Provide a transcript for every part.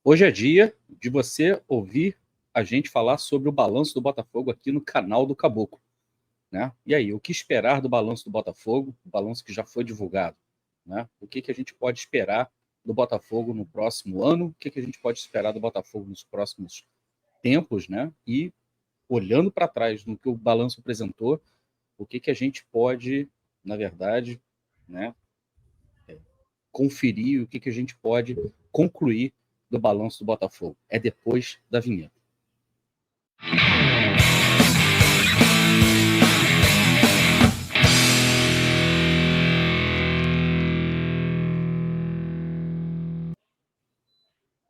Hoje é dia de você ouvir a gente falar sobre o balanço do Botafogo aqui no canal do Caboclo, né? E aí, o que esperar do balanço do Botafogo? O balanço que já foi divulgado, né? O que a gente pode esperar do Botafogo no próximo ano? O que a gente pode esperar do Botafogo nos próximos tempos, né? E olhando para trás no que o balanço apresentou, o que a gente pode, na verdade, né, conferir, o que a gente pode concluir do balanço do Botafogo. É depois da vinheta.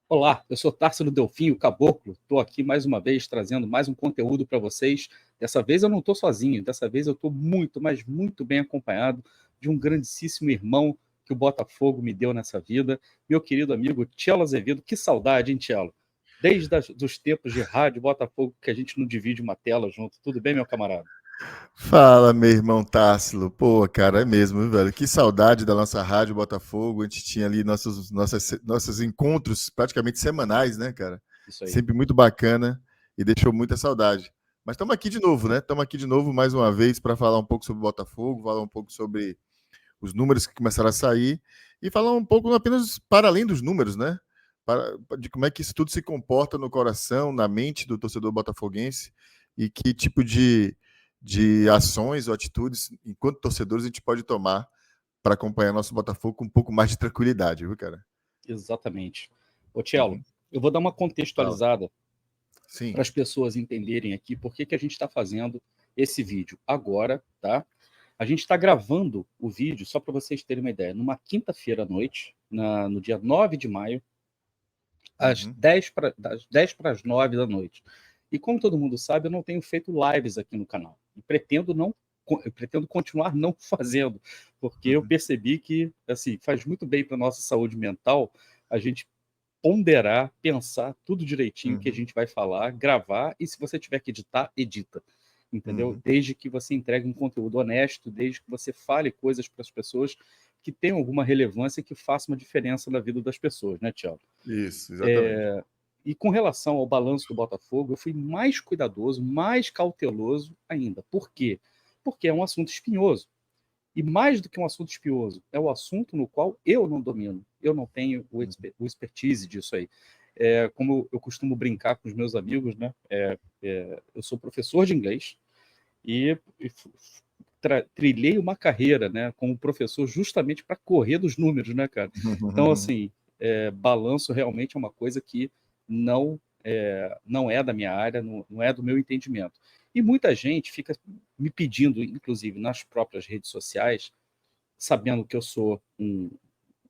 Olá, eu sou Társilo Delfim, o Caboclo. Estou aqui mais uma vez trazendo mais um conteúdo para vocês. Dessa vez eu não estou sozinho, dessa vez eu estou muito, mas muito bem acompanhado de um grandíssimo irmão que o Botafogo me deu nessa vida, meu querido amigo Tchelo Azevedo. Que saudade, hein, Tchelo? Desde os tempos de rádio Botafogo que a gente não divide uma tela junto. Tudo bem, meu camarada? Fala, meu irmão Tássilo. Pô, cara, é mesmo, velho. Que saudade da nossa rádio Botafogo. A gente tinha ali nossos encontros praticamente semanais, né, cara? Isso aí. Sempre muito bacana e deixou muita saudade. Mas estamos aqui de novo, né? Estamos aqui de novo mais uma vez para falar um pouco sobre o Botafogo, falar um pouco sobre os números que começaram a sair e falar um pouco apenas para além dos números, né? De como é que isso tudo se comporta no coração, na mente do torcedor botafoguense e que tipo de ações ou atitudes, enquanto torcedores, a gente pode tomar para acompanhar nosso Botafogo com um pouco mais de tranquilidade, viu, cara? Exatamente. Ô, Tchelo, Uhum. eu vou dar uma Fala. contextualizada Sim. para as pessoas entenderem aqui por que a gente está fazendo esse vídeo agora, tá? A gente está gravando o vídeo, só para vocês terem uma ideia, numa quinta-feira à noite, no dia 9 de maio, Uhum. das 10 para as 9 da noite. E como todo mundo sabe, eu não tenho feito lives aqui no canal. E eu pretendo continuar não fazendo, porque eu Uhum. percebi que assim, faz muito bem para a nossa saúde mental a gente ponderar, pensar tudo direitinho que a Uhum. gente vai falar, gravar, e se você tiver que editar, edita. Entendeu? Uhum. Desde que você entregue um conteúdo honesto, desde que você fale coisas para as pessoas que tenham alguma relevância e que façam uma diferença na vida das pessoas, né, Tiago? Isso, exatamente. E com relação ao balanço do Botafogo, eu fui mais cuidadoso, mais cauteloso ainda. Por quê? Porque é um assunto espinhoso. E mais do que um assunto espinhoso, é o assunto no qual eu não domino. Eu não tenho o expertise disso aí. Como eu costumo brincar com os meus amigos, né? Eu sou professor de inglês e trilhei uma carreira, né, como professor justamente para correr dos números, né, cara? Então, assim, balanço realmente é uma coisa que não é da minha área, não é do meu entendimento. E muita gente fica me pedindo, inclusive nas próprias redes sociais, sabendo que eu sou um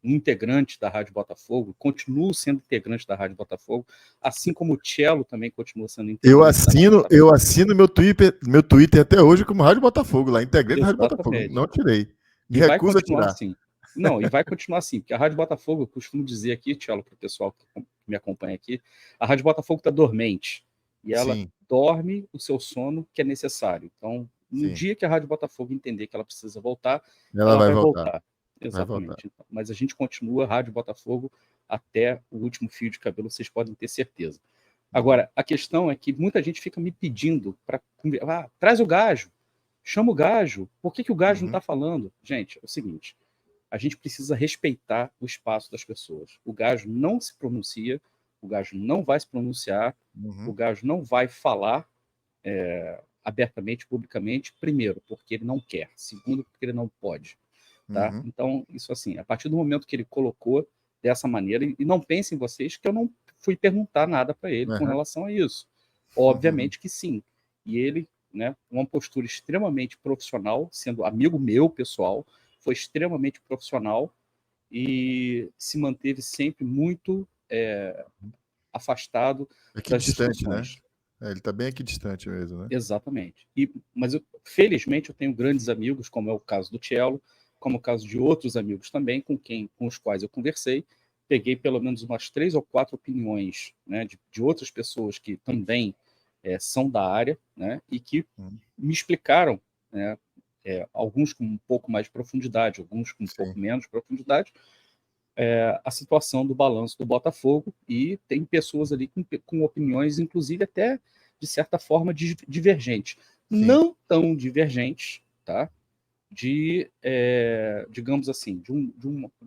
integrante da Rádio Botafogo, continuo sendo integrante da Rádio Botafogo, assim como o Cello também continua sendo Eu integrante da Rádio assino, Botafogo. eu assino meu Twitter até hoje como Rádio Botafogo, lá, integrante da Rádio Botafogo. Exatamente. Não tirei. Me E vai recuso a continuar tirar. assim. Não, e vai continuar assim, porque a Rádio Botafogo, eu costumo dizer aqui, Tchelo, para o pessoal que me acompanha aqui, a Rádio Botafogo está dormente. E ela Sim, dorme o seu sono que é necessário. Então, no sim. dia que a Rádio Botafogo entender que ela precisa voltar, Ela ela vai vai voltar. voltar. Vai voltar. Exatamente. Mas a gente continua a Rádio Botafogo até o último fio de cabelo, vocês podem ter certeza. Uhum. Agora, a questão é que muita gente fica me pedindo para traz o Gajo, chama o Gajo, por que o Gajo não Uhum. está falando? Gente, é o seguinte, a gente precisa respeitar o espaço das pessoas. O Gajo não se pronuncia, o Gajo não vai se pronunciar, o Uhum. Gajo não vai falar abertamente, publicamente, primeiro, porque ele não quer, segundo, porque ele não pode. Tá? Uhum. Então, isso assim, a partir do momento que ele colocou dessa maneira, e não pensem vocês que eu não fui perguntar nada para ele com Uhum. relação a isso. Obviamente que sim. E ele, né, uma postura extremamente profissional, sendo amigo meu pessoal, foi extremamente profissional e se manteve sempre muito afastado Aqui das distante, né? discussões. Ele tá bem aqui distante mesmo, né? Exatamente. Mas felizmente eu tenho grandes amigos, como é o caso do Cello, como é o caso de outros amigos também, com os quais eu conversei. Peguei pelo menos umas 3 ou 4 opiniões, né, de outras pessoas que também são da área, né, e que Uhum. me explicaram, né, alguns com um pouco mais de profundidade, alguns com um pouco Sim. menos de profundidade, a situação do balanço do Botafogo, e tem pessoas ali com opiniões, inclusive até, de certa forma, divergentes. Sim. Não tão divergentes, tá? Digamos assim, de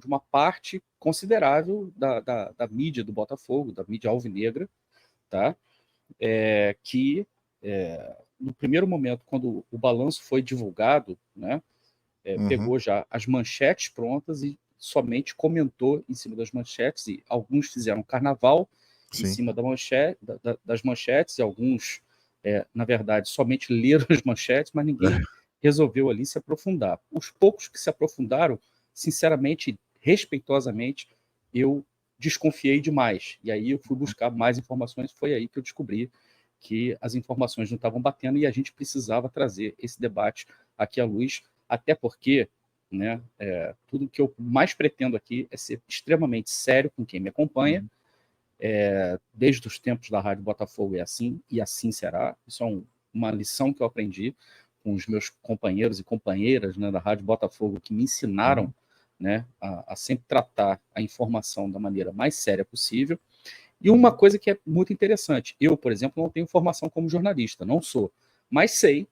uma parte considerável da mídia do Botafogo, da mídia alvinegra, tá? Que, no primeiro momento, quando o balanço foi divulgado, né, pegou já as manchetes prontas e somente comentou em cima das manchetes, e alguns fizeram carnaval em Sim. cima das manchetes, e alguns, na verdade, somente leram as manchetes, mas ninguém resolveu ali se aprofundar. Os poucos que se aprofundaram, sinceramente, respeitosamente, eu desconfiei demais. E aí eu fui buscar mais informações, foi aí que eu descobri que as informações não estavam batendo e a gente precisava trazer esse debate aqui à luz, até porque, né, tudo que eu mais pretendo aqui é ser extremamente sério com quem me acompanha. Desde os tempos da Rádio Botafogo é assim, e assim será. Isso é uma lição que eu aprendi com os meus companheiros e companheiras, né, da Rádio Botafogo, que me ensinaram, né, a sempre tratar a informação da maneira mais séria possível. E uma coisa que é muito interessante, eu, por exemplo, não tenho formação como jornalista, não sou, mas sei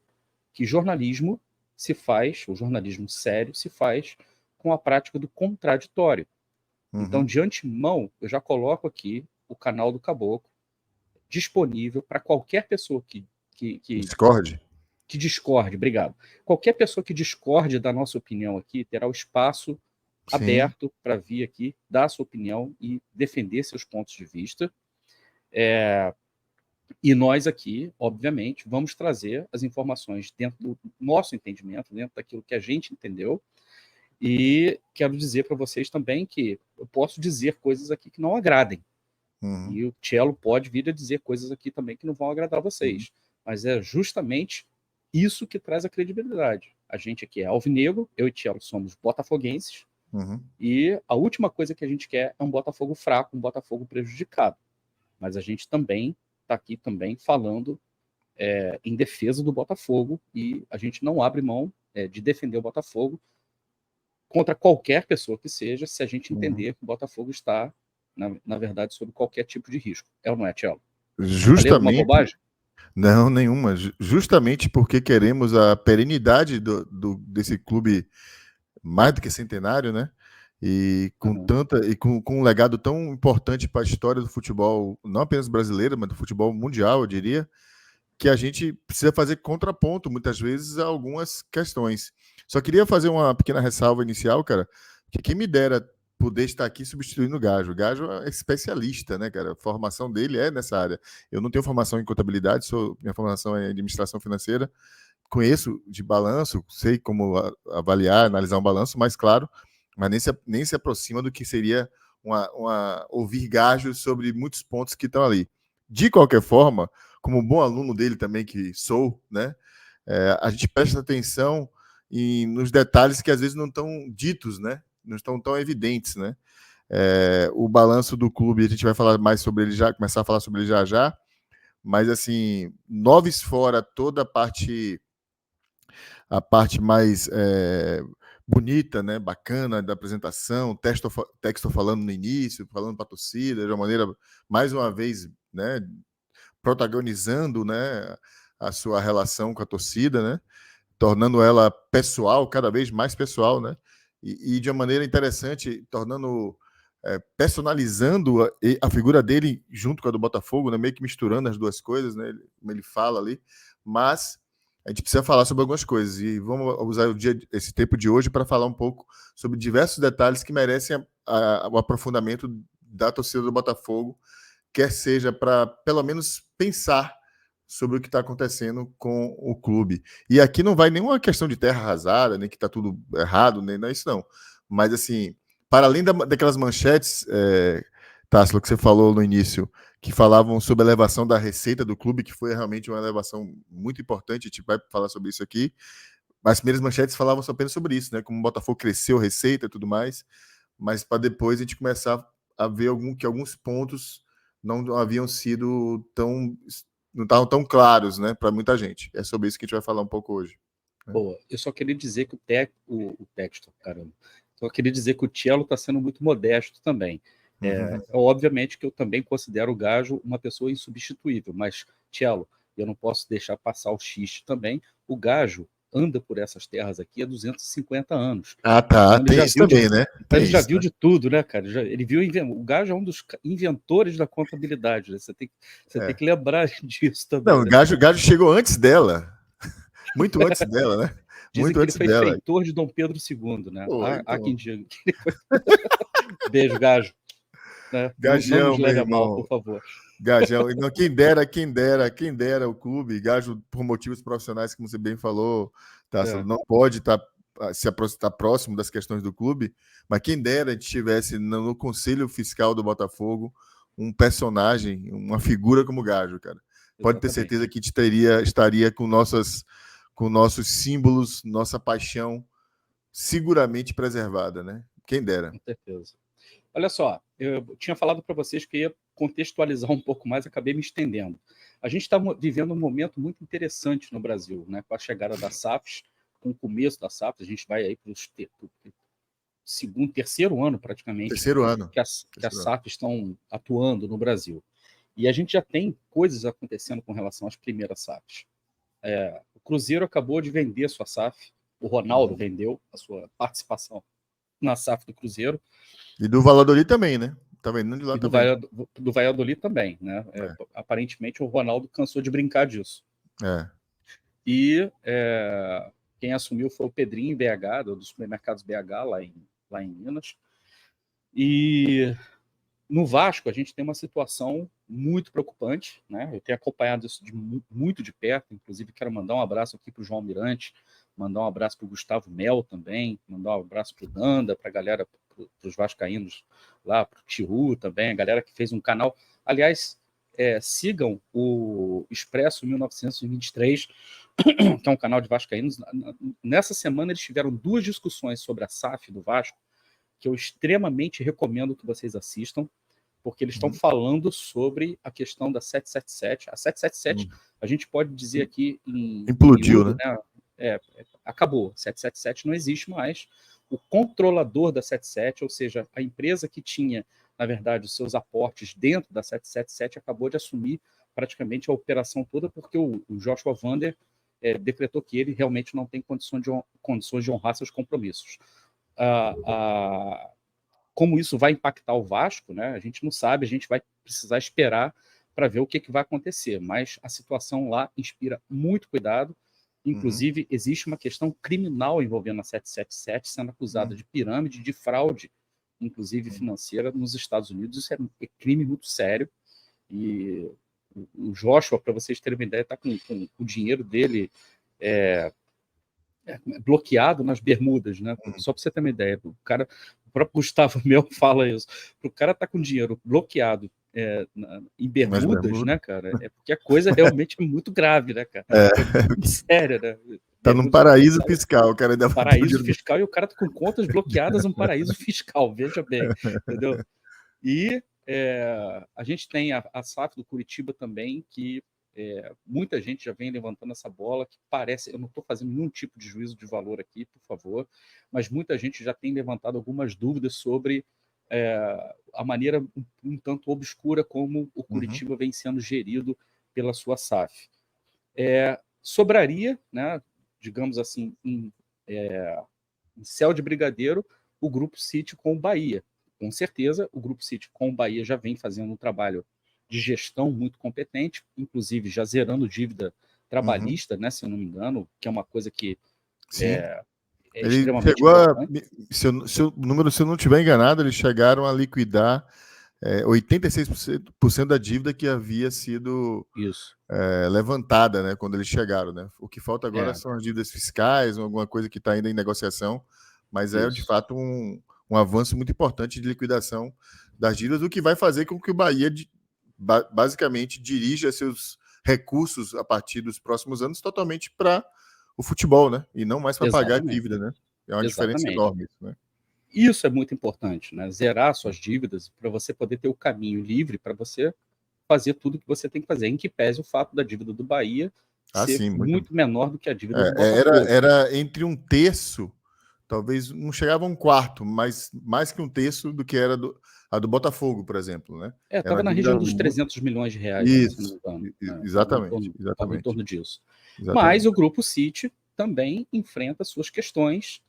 que jornalismo se faz, o jornalismo sério se faz com a prática do contraditório. Então, de antemão, eu já coloco aqui o canal do Caboclo disponível para qualquer pessoa que Discorde? Que discorde, obrigado. Qualquer pessoa que discorde da nossa opinião aqui terá o espaço aberto para vir aqui, dar a sua opinião e defender seus pontos de vista. E nós aqui, obviamente, vamos trazer as informações dentro do nosso entendimento, dentro daquilo que a gente entendeu. E quero dizer para vocês também que eu posso dizer coisas aqui que não agradem. E o Cello pode vir a dizer coisas aqui também que não vão agradar vocês. Mas é justamente isso que traz a credibilidade. A gente aqui é alvinegro, eu e Cello somos botafoguenses, e a última coisa que a gente quer é um Botafogo fraco, um Botafogo prejudicado. Mas a gente também está aqui também falando em defesa do Botafogo, e a gente não abre mão de defender o Botafogo contra qualquer pessoa que seja, se a gente entender que o Botafogo está, na verdade, sob qualquer tipo de risco. É ou não é, Thiago? Falei alguma Justamente. bobagem? Não, nenhuma. Justamente porque queremos a perenidade desse clube mais do que centenário, né? E com um legado tão importante para a história do futebol, não apenas brasileiro, mas do futebol mundial, eu diria, que a gente precisa fazer contraponto, muitas vezes, a algumas questões. Só queria fazer uma pequena ressalva inicial, cara, que quem me dera poder estar aqui substituindo o Gajo. O Gajo é especialista, né, cara? A formação dele é nessa área. Eu não tenho formação em contabilidade, minha formação é em administração financeira, conheço de balanço, sei como avaliar, analisar um balanço, mas claro, mas nem se aproxima do que seria ouvir Gajo sobre muitos pontos que estão ali. De qualquer forma, como bom aluno dele também que sou, né, a gente presta atenção nos detalhes que às vezes não estão ditos, né, não estão tão evidentes, né. O balanço do clube, a gente vai falar mais sobre ele já, começar a falar sobre ele já já, mas assim, noves fora toda a parte mais bonita, né, bacana da apresentação, texto falando no início, falando para a torcida, de uma maneira, mais uma vez, né, protagonizando, né, a sua relação com a torcida, né, tornando ela pessoal, cada vez mais pessoal, né, e de uma maneira interessante, personalizando a figura dele junto com a do Botafogo, né, meio que misturando as duas coisas, né, como ele fala ali, mas a gente precisa falar sobre algumas coisas e vamos usar esse tempo de hoje para falar um pouco sobre diversos detalhes que merecem o aprofundamento da torcida do Botafogo, quer seja para, pelo menos, pensar sobre o que está acontecendo com o clube. E aqui não vai nenhuma questão de terra arrasada, nem que está tudo errado, nem não é isso não. Mas, assim, para além daquelas manchetes, Tássilo, que você falou no início, que falavam sobre a elevação da receita do clube, que foi realmente uma elevação muito importante, a gente vai falar sobre isso aqui. As primeiras manchetes falavam apenas sobre isso, né? Como o Botafogo cresceu receita e tudo mais, mas para depois a gente começar a ver que alguns pontos não haviam sido não estavam tão claros, né, para muita gente. É sobre isso que a gente vai falar um pouco hoje. Boa. Eu só queria dizer que o texto, caramba, Só queria dizer que o Cello está sendo muito modesto também. Obviamente que eu também considero o Gajo uma pessoa insubstituível, mas, Cello, eu não posso deixar passar o xiste também. O Gajo anda por essas terras aqui há 250 anos. Ah, tá. Então, Tem isso também, né? Ele já viu de tudo, né, cara? Ele viu, o Gajo é um dos inventores da contabilidade, né? Você tem que lembrar disso também. Não, o Gajo chegou antes dela. Muito antes dela, né? Dizem Muito que ele antes foi dela. feitor de Dom Pedro II, né? Pô, Há quem então... diga. Beijo, Gajo. Né? Não nos Gajão, meu leve a mal, irmão. por favor. Gajão. Não, quem dera o clube, Gajo, por motivos profissionais, como você bem falou, tá, não pode se aproximar próximo das questões do clube, mas quem dera a gente tivesse no Conselho Fiscal do Botafogo um personagem, uma figura como Gajo, cara. Pode ter certeza que estaria com nossos símbolos, nossa paixão seguramente preservada, né? Quem dera. Com certeza. Olha só, eu tinha falado para vocês que ia contextualizar um pouco mais, acabei me estendendo. A gente está vivendo um momento muito interessante no Brasil, né? Com a chegada da SAFs, com o começo da SAFs, a gente vai aí para o terceiro ano praticamente, Terceiro ano. que as SAFs estão atuando no Brasil. E a gente já tem coisas acontecendo com relação às primeiras SAFs. O Cruzeiro acabou de vender a sua SAF, o Ronaldo vendeu a sua participação na SAF do Cruzeiro. E do Valladolid também, né? Tá vendendo de lá também. Do Valladolid também, né? Aparentemente o Ronaldo cansou de brincar disso. E quem assumiu foi o Pedrinho BH, dos supermercados BH, lá em Minas. E no Vasco a gente tem uma situação muito preocupante, né? Eu tenho acompanhado isso muito de perto, inclusive quero mandar um abraço aqui para o João Mirante, mandar um abraço para o Gustavo Mel também, mandar um abraço para o Danda, para a galera, para os vascaínos lá, para o Tiru também, a galera que fez um canal. Aliás, sigam o Expresso 1923, que é um canal de vascaínos. Nessa semana eles tiveram 2 discussões sobre a SAF do Vasco, que eu extremamente recomendo que vocês assistam, porque eles estão falando sobre a questão da 777. A 777, a gente pode dizer aqui implodiu, né? Acabou. 777 não existe mais. O controlador da 77, ou seja, a empresa que tinha, na verdade, os seus aportes dentro da 777, acabou de assumir praticamente a operação toda, porque o Joshua Vander decretou que ele realmente não tem condições de honrar seus compromissos. Como isso vai impactar o Vasco, né? A gente não sabe, a gente vai precisar esperar para ver o que vai acontecer, mas a situação lá inspira muito cuidado. Inclusive, existe uma questão criminal envolvendo a 777, sendo acusada de pirâmide, de fraude, inclusive financeira, nos Estados Unidos. Isso é crime muito sério. E o Joshua, para vocês terem uma ideia, está com o dinheiro dele bloqueado nas Bermudas, né? Só para você ter uma ideia, o próprio Gustavo Mel fala isso. O cara está com dinheiro bloqueado em Bermudas, né, cara? É porque a coisa realmente é muito grave, né, cara? É muito séria, né? Tá num paraíso fiscal, o cara ainda paraíso fiscal e o cara tá com contas bloqueadas num paraíso fiscal, veja bem, entendeu? E a gente tem a SAF do Curitiba também, que muita gente já vem levantando essa bola, que parece, eu não estou fazendo nenhum tipo de juízo de valor aqui, por favor, mas muita gente já tem levantado algumas dúvidas sobre a maneira um tanto obscura como o Curitiba vem sendo gerido pela sua SAF. Sobraria, né, digamos assim, em céu de brigadeiro, o Grupo City com o Bahia. Com certeza, o Grupo City com o Bahia já vem fazendo um trabalho de gestão muito competente, inclusive já zerando dívida trabalhista, né, se eu não me engano, que é uma coisa que ele extremamente chegou importante. Se eu não estiver enganado, eles chegaram a liquidar 86% da dívida que havia sido levantada, né, quando eles chegaram, né? O que falta agora são as dívidas fiscais, alguma coisa que está ainda em negociação, mas de fato um avanço muito importante de liquidação das dívidas, o que vai fazer com que o Bahia basicamente dirija seus recursos a partir dos próximos anos totalmente para o futebol, né? E não mais para pagar a dívida, né? É uma diferença enorme isso, né? Isso é muito importante, né? Zerar suas dívidas para você poder ter o caminho livre para você fazer tudo que você tem que fazer, em que pese o fato da dívida do Bahia ser muito menor do que a dívida do Botafogo. Era entre 1/3 talvez não chegava a um quarto, mas mais que um terço do que era a do Botafogo, por exemplo, né? Estava na região dos 300 milhões de reais, né, se não me Isso, engano. exatamente, Estava em torno disso. exatamente. Mas o Grupo City também enfrenta suas questões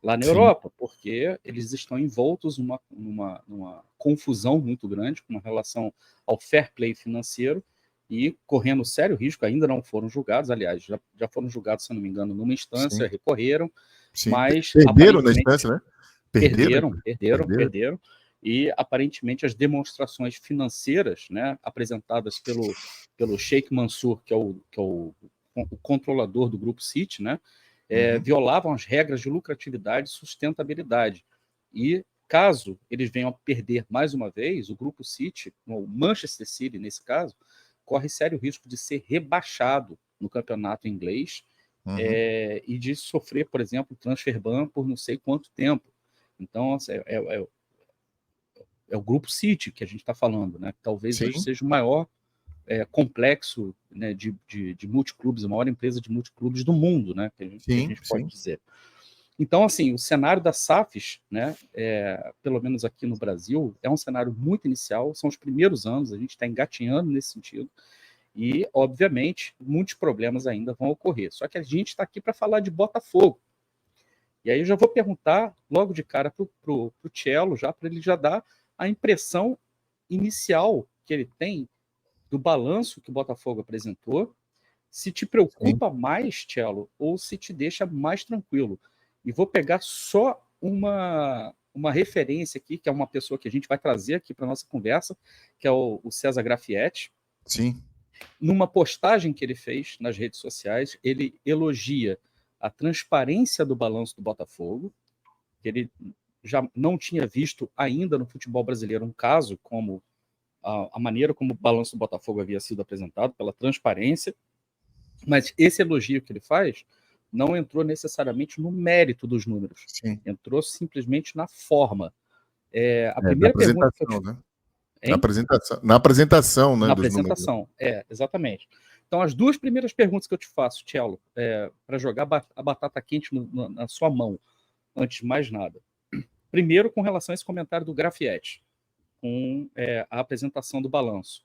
lá na Sim. Europa, porque eles estão envoltos numa confusão muito grande com relação ao fair play financeiro e correndo sério risco, ainda não foram julgados, aliás, já foram julgados, se não me engano, numa instância, Sim. recorreram, Sim. mas Perderam na instância, né? Perderam. E aparentemente as demonstrações financeiras, né, apresentadas pelo Sheikh Mansour, que é o controlador do Grupo City, né, violavam as regras de lucratividade e sustentabilidade. E caso eles venham a perder mais uma vez, o Grupo City, o Manchester City nesse caso, corre sério risco de ser rebaixado no campeonato inglês e de sofrer, por exemplo, transfer ban por não sei quanto tempo. Então, é o Grupo City que a gente está falando, né? Talvez hoje seja o maior complexo, né, de multiclubes, a maior empresa de multiclubes do mundo, né? Que a gente pode dizer. Então, assim, o cenário das SAFs, né, pelo menos aqui no Brasil, é um cenário muito inicial, são os primeiros anos, a gente está engatinhando nesse sentido, e, obviamente, muitos problemas ainda vão ocorrer. Só que a gente está aqui para falar de Botafogo. E aí eu já vou perguntar logo de cara para o Cello, já para ele já dar a impressão inicial que ele tem do balanço que o Botafogo apresentou, se te preocupa mais, Cello, ou se te deixa mais tranquilo. E vou pegar só uma referência aqui, que é uma pessoa que a gente vai trazer aqui para a nossa conversa, que é o César Grafietti. Sim. Numa postagem que ele fez nas redes sociais, ele elogia a transparência do balanço do Botafogo, que ele já não tinha visto ainda no futebol brasileiro um caso como a maneira como o balanço do Botafogo havia sido apresentado, pela transparência, mas esse elogio que ele faz não entrou necessariamente no mérito dos números, entrou simplesmente na forma. A primeira pergunta que eu né? Na apresentação, né, na dos apresentação, números. Exatamente. Então, as duas primeiras perguntas que eu te faço, Cello, para jogar a batata quente na sua mão, antes de mais nada. Primeiro, com relação a esse comentário do Grafietti, com a apresentação do balanço.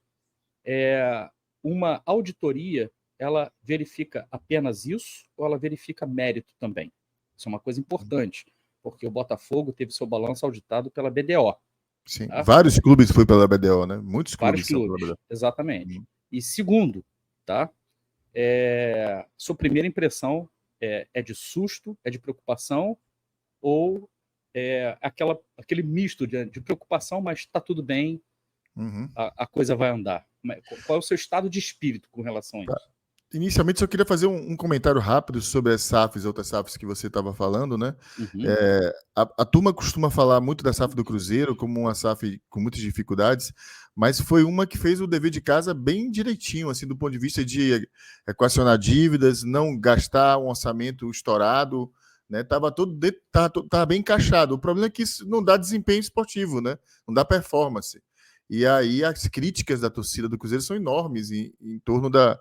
Uma auditoria, ela verifica apenas isso ou ela verifica mérito também? Isso é uma coisa importante, porque o Botafogo teve seu balanço auditado pela BDO. Sim. Tá? Vários clubes foi pela BDO, né? Muitos clubes. Vários clubes, exatamente. E segundo, tá? Sua primeira impressão é de susto, é de preocupação, ou aquele misto de preocupação, mas está tudo bem, a coisa vai andar? Qual é o seu estado de espírito com relação a isso? Inicialmente, só queria fazer um comentário rápido sobre as SAFs, outras SAFs que você estava falando, né? A turma costuma falar muito da SAF do Cruzeiro como uma SAF com muitas dificuldades, mas foi uma que fez o dever de casa bem direitinho, assim, do ponto de vista de equacionar dívidas, não gastar um orçamento estourado, né? Tava bem encaixado. O problema é que isso não dá desempenho esportivo, né? Não dá performance. E aí as críticas da torcida do Cruzeiro são enormes em torno da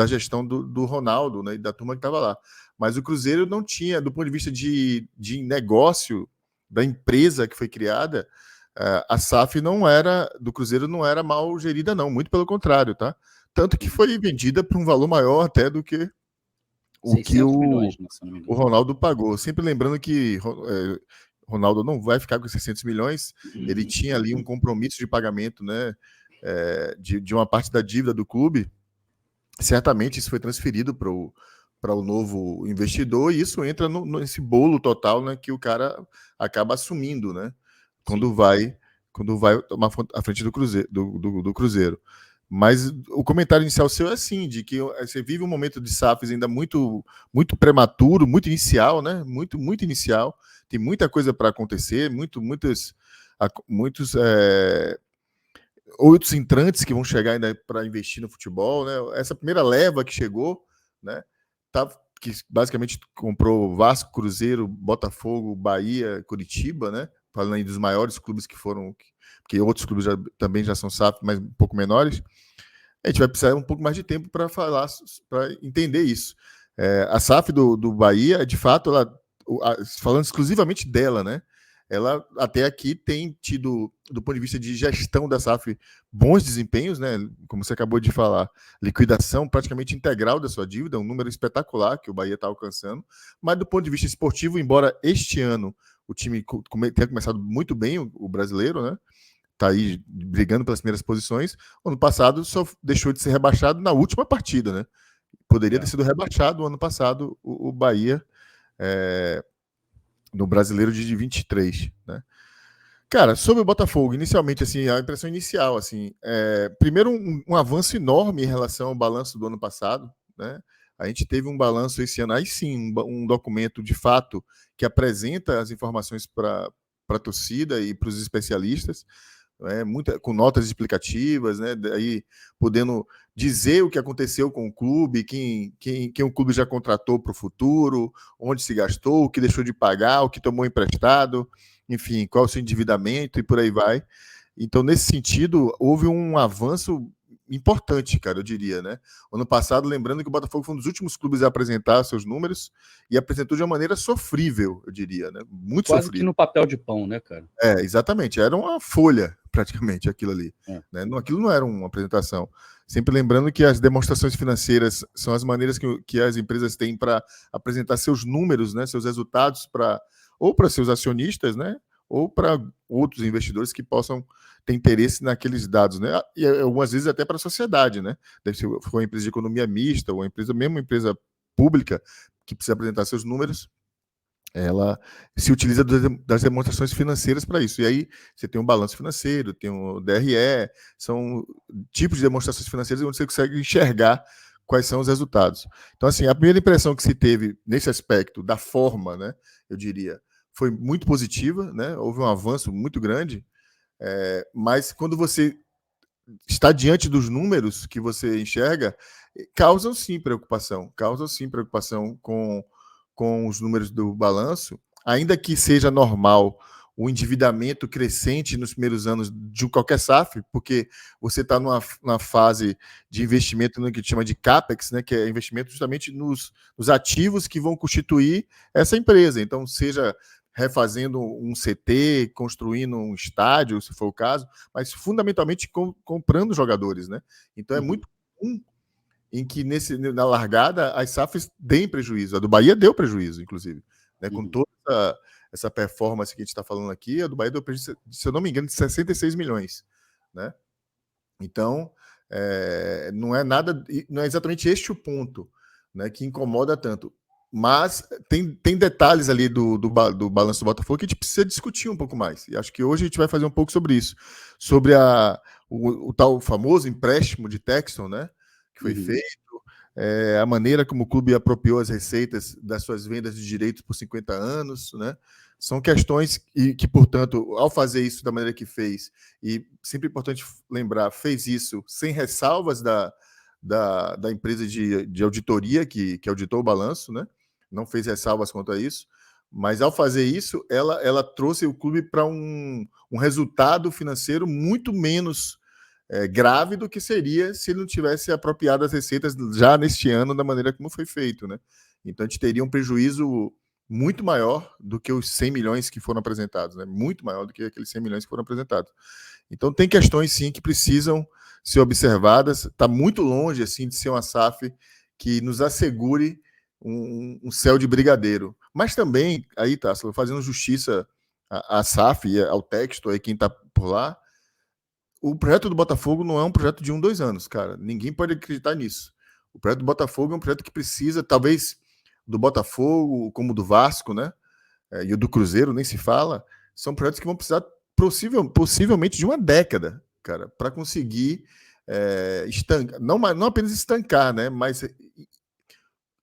gestão do Ronaldo, né, e da turma que estava lá. Mas o Cruzeiro não tinha, do ponto de vista de negócio da empresa que foi criada, a SAF do Cruzeiro não era mal gerida, não. Muito pelo contrário, tá? Tanto que foi vendida por um valor maior até do que o que milhões, o Ronaldo pagou. Sempre lembrando que Ronaldo não vai ficar com 600 milhões, ele tinha ali um compromisso de pagamento, né, de uma parte da dívida do clube. Certamente isso foi transferido para o novo investidor, e isso entra nesse bolo total, né, que o cara acaba assumindo, né, quando vai tomar a frente do Cruzeiro. Mas o comentário inicial seu é assim, de que você vive um momento de SAFs ainda muito, muito prematuro, muito inicial, né? Muito, muito inicial. Tem muita coisa para acontecer, muitos outros entrantes que vão chegar ainda para investir no futebol, né? Essa primeira leva que chegou, né? Que basicamente comprou Vasco, Cruzeiro, Botafogo, Bahia, Curitiba, né? Falando aí dos maiores clubes que foram, porque outros clubes também já são SAF, mas um pouco menores. A gente vai precisar um pouco mais de tempo para falar, para entender isso. A SAF do Bahia, de fato, ela falando exclusivamente dela, né? Ela até aqui tem tido, do ponto de vista de gestão da SAF, bons desempenhos, né? Como você acabou de falar, liquidação praticamente integral da sua dívida, um número espetacular que o Bahia está alcançando. Mas do ponto de vista esportivo, embora este ano o time tenha começado muito bem, o brasileiro, né? Está aí brigando pelas primeiras posições. Ano passado só deixou de ser rebaixado na última partida, né? Poderia ter sido rebaixado ano passado o Bahia no Brasileiro de 23, né? Cara, sobre o Botafogo, inicialmente, assim, a impressão inicial, assim, primeiro um avanço enorme em relação ao balanço do ano passado, né? A gente teve um balanço esse ano, aí sim, um documento de fato que apresenta as informações para a torcida e para os especialistas, com notas explicativas, né? Daí podendo dizer o que aconteceu com o clube, quem o clube já contratou para o futuro, onde se gastou, o que deixou de pagar, o que tomou emprestado, enfim, qual é o seu endividamento e por aí vai. Então, nesse sentido, houve um avanço importante, cara, eu diria, né? Ano passado, lembrando que o Botafogo foi um dos últimos clubes a apresentar seus números e apresentou de uma maneira sofrível, eu diria, né? Muito quase sofrível. que no papel de pão, né, cara? Exatamente. Era uma folha, praticamente, aquilo ali. Né? Aquilo não era uma apresentação. Sempre lembrando que as demonstrações financeiras são as maneiras que as empresas têm para apresentar seus números, né, seus resultados, ou para seus acionistas, né, ou para outros investidores que possam ter interesse naqueles dados, né, e algumas vezes até para a sociedade, né, deve ser uma empresa de economia mista, ou mesmo uma empresa pública que precisa apresentar seus números, ela se utiliza das demonstrações financeiras para isso. E aí você tem um balanço financeiro, tem um DRE, são tipos de demonstrações financeiras onde você consegue enxergar quais são os resultados. Então, assim, a primeira impressão que se teve nesse aspecto da forma, né, eu diria, foi muito positiva, né? Houve um avanço muito grande, mas quando você está diante dos números que você enxerga, causam sim preocupação com os números do balanço, ainda que seja normal o endividamento crescente nos primeiros anos de qualquer SAF, porque você está numa fase de investimento no que a gente chama de CAPEX, né, que é investimento justamente nos ativos que vão constituir essa empresa. Então, seja refazendo um CT, construindo um estádio, se for o caso, mas fundamentalmente comprando jogadores, né? Então é muito comum em que na largada as SAFs deem prejuízo. A do Bahia deu prejuízo, inclusive. Né? Com toda essa performance que a gente está falando aqui, a do Bahia deu prejuízo, se eu não me engano, de 66 milhões. Né? Então, não é exatamente este o ponto, né, que incomoda tanto. Mas tem detalhes ali do balanço do Botafogo que a gente precisa discutir um pouco mais. E acho que hoje a gente vai fazer um pouco sobre isso. Sobre o tal famoso empréstimo de Texton, né? Que foi feito, a maneira como o clube apropriou as receitas das suas vendas de direitos por 50 anos, né? São questões que, portanto, ao fazer isso da maneira que fez, e sempre importante lembrar, fez isso sem ressalvas da empresa de auditoria que auditou o balanço, né? Não fez ressalvas quanto a isso, mas ao fazer isso, ela trouxe o clube para um resultado financeiro muito menos grave do que seria se ele não tivesse apropriado as receitas já neste ano da maneira como foi feito, né? Então a gente teria um prejuízo muito maior do que os 100 milhões que foram apresentados, né? Muito maior do que aqueles 100 milhões que foram apresentados. Então tem questões sim que precisam ser observadas. Está muito longe assim de ser uma SAF que nos assegure um céu de brigadeiro. Mas também, aí, Tássilo, fazendo justiça à SAF e ao texto, aí quem está por lá, o projeto do Botafogo não é um projeto de 2 anos, cara. Ninguém pode acreditar nisso. O projeto do Botafogo é um projeto que precisa, talvez, do Botafogo, como do Vasco, né? E o do Cruzeiro, nem se fala. São projetos que vão precisar possivelmente de uma década, cara, para conseguir estancar, não apenas estancar, né? Mas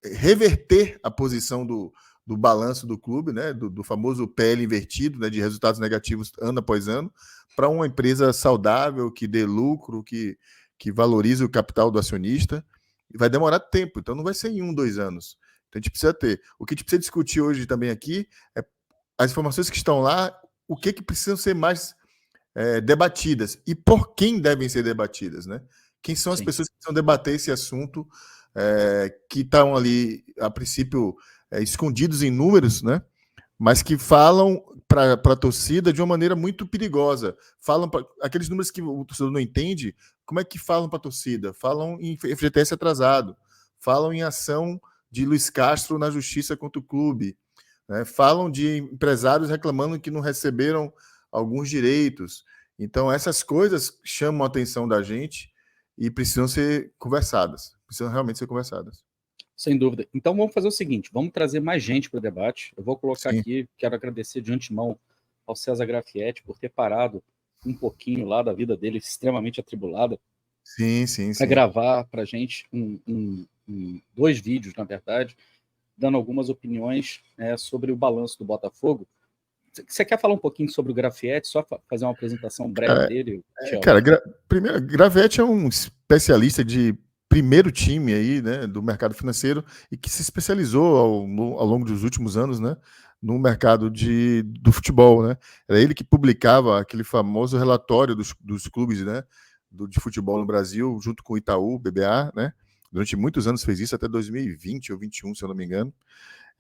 reverter a posição do balanço do clube, né, do famoso PL invertido, né, de resultados negativos ano após ano, para uma empresa saudável, que dê lucro, que valorize o capital do acionista. E vai demorar tempo, então não vai ser em 2 anos. Então a gente precisa ter. O que a gente precisa discutir hoje também aqui é as informações que estão lá, o que precisam ser mais debatidas e por quem devem ser debatidas, né? Quem são as pessoas que precisam debater esse assunto, que estão ali, a princípio, escondidos em números, né? mas que falam para a torcida de uma maneira muito perigosa. Falam aqueles números que o torcedor não entende, como é que falam para a torcida? Falam em FGTS atrasado, falam em ação de Luiz Castro na justiça contra o clube, né? Falam de empresários reclamando que não receberam alguns direitos. Então, essas coisas chamam a atenção da gente e precisam ser conversadas. Precisam realmente ser conversadas. Sem dúvida. Então, vamos fazer o seguinte, vamos trazer mais gente para o debate. Eu vou colocar aqui, quero agradecer de antemão ao César Grafietti por ter parado um pouquinho lá da vida dele, extremamente atribulada, para gravar para a gente dois vídeos, na verdade, dando algumas opiniões sobre o balanço do Botafogo. Você quer falar um pouquinho sobre o Grafietti, só fazer uma apresentação breve dele? Primeiro, Grafietti é um especialista de primeiro time aí, né, do mercado financeiro e que se especializou ao longo dos últimos anos, né, no mercado do futebol, né? Era ele que publicava aquele famoso relatório dos clubes, né, de futebol no Brasil, junto com o Itaú, BBA, né? Durante muitos anos fez isso, até 2020 ou 2021, se eu não me engano.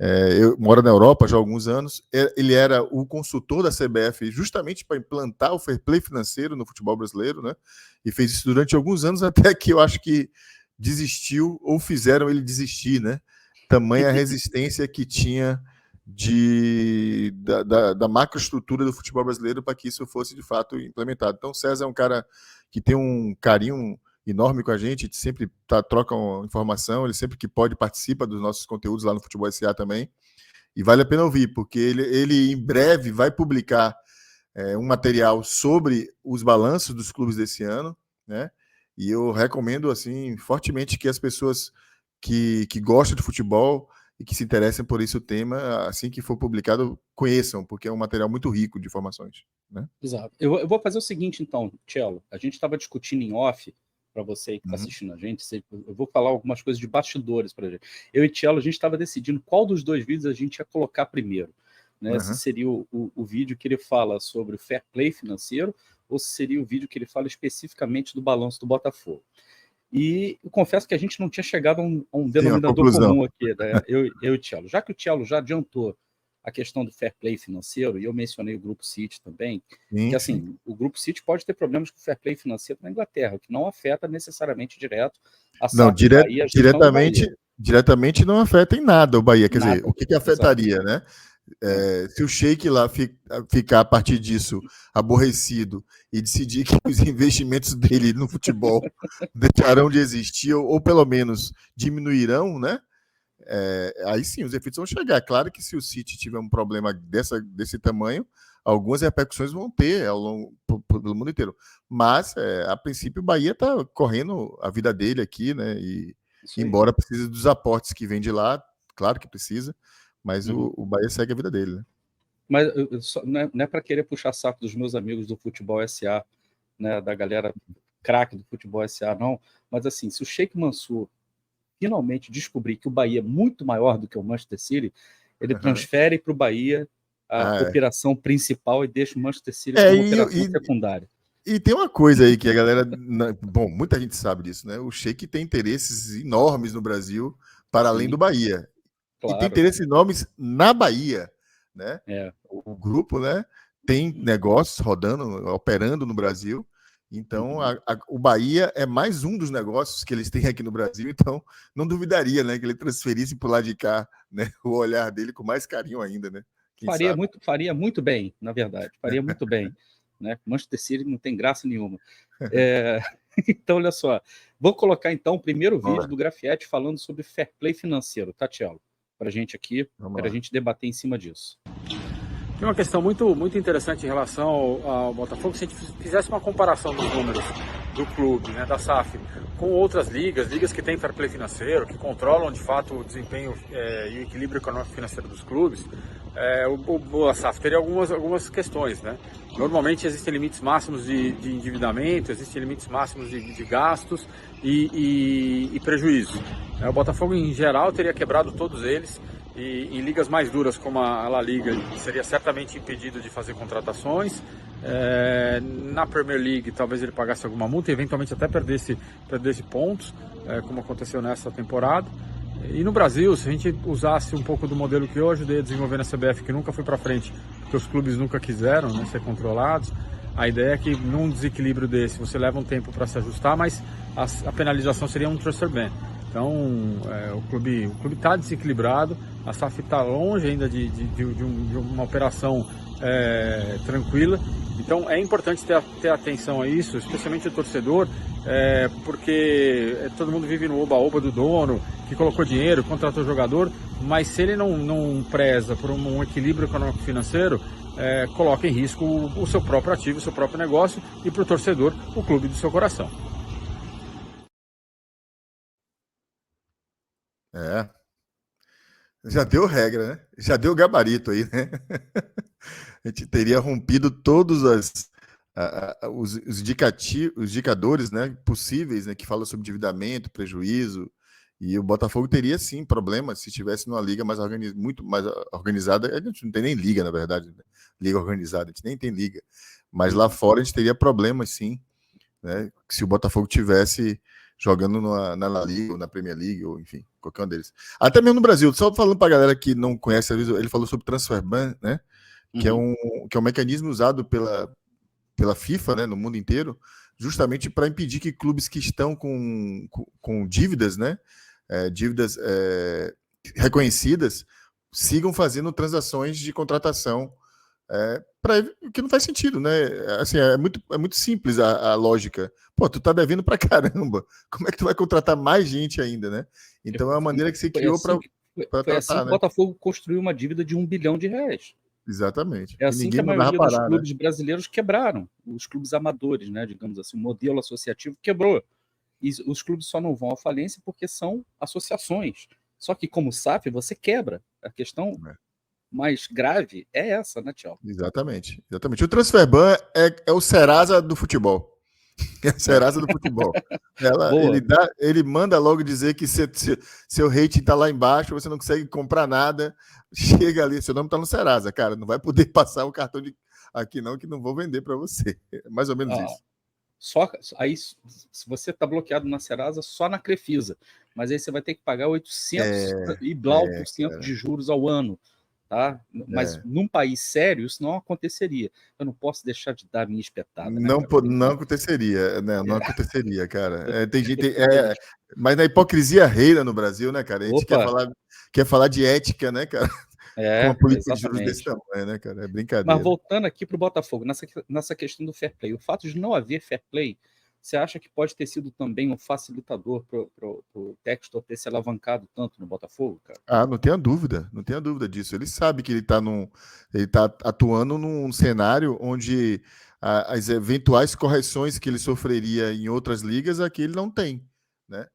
Eu moro na Europa já há alguns anos. Ele era o consultor da CBF justamente para implantar o fair play financeiro no futebol brasileiro, né? E fez isso durante alguns anos, até que eu acho que desistiu ou fizeram ele desistir, né? Tamanha resistência que tinha da macroestrutura do futebol brasileiro para que isso fosse de fato implementado. Então, o César é um cara que tem um carinho enorme com a gente sempre troca informação, ele sempre que pode participa dos nossos conteúdos lá no Futebol SA também, e vale a pena ouvir, porque ele em breve vai publicar um material sobre os balanços dos clubes desse ano, né? E eu recomendo assim fortemente que as pessoas que gostam de futebol e que se interessem por esse tema, assim que for publicado, conheçam, porque é um material muito rico de informações, né? Exato. Eu vou fazer o seguinte, então, Cello, a gente estava discutindo em off, para você que está assistindo a gente, eu vou falar algumas coisas de bastidores para a gente. Eu e Cello, a gente estava decidindo qual dos dois vídeos a gente ia colocar primeiro, né? Se seria o vídeo que ele fala sobre o fair play financeiro ou se seria o vídeo que ele fala especificamente do balanço do Botafogo. E eu confesso que a gente não tinha chegado a um denominador comum aqui, né? Eu e o Cello. Já que o Cello já adiantou a questão do fair play financeiro, e eu mencionei o Grupo City também, que assim, o Grupo City pode ter problemas com o fair play financeiro na Inglaterra, que não afeta necessariamente direto a SAF do Bahia, diretamente não afeta em nada o Bahia. Quer dizer, o que afetaria, né? Se o Sheik lá ficar a partir disso aborrecido e decidir que os investimentos dele no futebol deixarão de existir ou pelo menos diminuirão, né? Aí sim, os efeitos vão chegar. Claro que se o City tiver um problema desse tamanho, algumas repercussões vão ter pelo mundo inteiro. Mas, a princípio, o Bahia está correndo a vida dele aqui, né? E embora precise dos aportes que vêm de lá, claro que precisa, mas o Bahia segue a vida dele, né? Mas não é para querer puxar saco dos meus amigos do Futebol SA, né, da galera craque do Futebol SA, não. Mas assim, se o Sheik Mansour finalmente descobrir que o Bahia é muito maior do que o Manchester City, ele transfere para o Bahia a operação principal e deixa o Manchester City como operação secundária. E tem uma coisa aí que a galera... Bom, muita gente sabe disso, né? O Sheik tem interesses enormes no Brasil, para além do Bahia. Claro. E tem interesses enormes na Bahia, né? O grupo, né, tem negócios rodando, operando no Brasil. Então, o Bahia é mais um dos negócios que eles têm aqui no Brasil, então não duvidaria, né, que ele transferisse para o lado de cá, né, o olhar dele com mais carinho ainda, né? Faria muito bem, na verdade, faria muito bem, né? Manchester City não tem graça nenhuma. Então, olha só, vou colocar então o primeiro vídeo do Grafietti falando sobre fair play financeiro, tá, Cello? Para a gente aqui, para a gente debater em cima disso. Tem uma questão muito interessante em relação ao Botafogo. Se a gente fizesse uma comparação dos números do clube, né, da SAF, com outras ligas que têm fair play financeiro, que controlam de fato o desempenho e o equilíbrio econômico financeiro dos clubes, a SAF teria algumas questões, né? Normalmente existem limites máximos de endividamento, existem limites máximos de gastos e prejuízos. O Botafogo em geral teria quebrado todos eles. E em ligas mais duras como a La Liga seria certamente impedido de fazer contratações. Na Premier League talvez ele pagasse alguma multa e eventualmente até perdesse pontos, como aconteceu nessa temporada. E no Brasil, se a gente usasse um pouco do modelo que eu ajudei a desenvolver na CBF, que nunca foi para frente, porque os clubes nunca quiseram, né, ser controlados, a ideia é que num desequilíbrio desse você leva um tempo para se ajustar, mas a penalização seria um transfer ban. Então o clube está desequilibrado, a SAF está longe ainda de uma operação tranquila. Então é importante ter atenção a isso, especialmente o torcedor, porque todo mundo vive no oba-oba do dono, que colocou dinheiro, contratou jogador, mas se ele não preza por um equilíbrio econômico-financeiro, coloca em risco o seu próprio ativo, o seu próprio negócio, e para o torcedor, o clube do seu coração. Já deu regra, né? Já deu gabarito aí, né? A gente teria rompido todos os indicadores, né, possíveis, né, que falam sobre endividamento, prejuízo, e o Botafogo teria sim problemas se estivesse numa liga muito mais organizada. A gente não tem nem liga, na verdade, né? Liga organizada, a gente nem tem liga, mas lá fora a gente teria problemas sim, né, se o Botafogo tivesse jogando na La Liga ou na Premier League, ou enfim, qualquer um deles. Até mesmo no Brasil, só falando para a galera que não conhece, ele falou sobre transfer ban, né, que é um mecanismo usado pela FIFA, né, no mundo inteiro, justamente para impedir que clubes que estão com dívidas, né, dívidas reconhecidas, sigam fazendo transações de contratação, que não faz sentido, né? Assim, é muito simples a lógica. Pô, tu tá devendo pra caramba, como é que tu vai contratar mais gente ainda, né? Então é uma maneira que você criou para tratar, foi assim que o Botafogo construiu uma dívida de R$1 bilhão. Exatamente. É assim que a maioria dos clubes brasileiros quebraram, os clubes amadores, né, digamos assim, o modelo associativo quebrou. E os clubes só não vão à falência porque são associações. Só que como SAF, você quebra. A questão mais grave é essa, né, Tchau? Exatamente. O transfer ban é o Serasa do futebol. É a Serasa do futebol. Ele manda logo dizer que seu rating está lá embaixo, você não consegue comprar nada, chega ali, seu nome está no Serasa, cara, não vai poder passar o cartão aqui não, que não vou vender para você. É mais ou menos isso. Aí, se você está bloqueado na Serasa, só na Crefisa, mas aí você vai ter que pagar 800 e blau por cento de juros ao ano. Tá? Mas num país sério isso não aconteceria. Eu não posso deixar de dar a minha espetada. Não aconteceria, né? Não aconteceria, cara. Tem gente, mas na hipocrisia reina no Brasil, né, cara? A gente quer falar de ética, né, cara? Com uma política de juros desse tamanho, né, cara? É brincadeira. Mas voltando aqui para o Botafogo, nessa questão do fair play, o fato de não haver fair play, você acha que pode ter sido também um facilitador para o Textor ter se alavancado tanto no Botafogo, cara? Não tenha dúvida disso. Ele sabe que ele está atuando num cenário onde as eventuais correções que ele sofreria em outras ligas aqui ele não tem, né?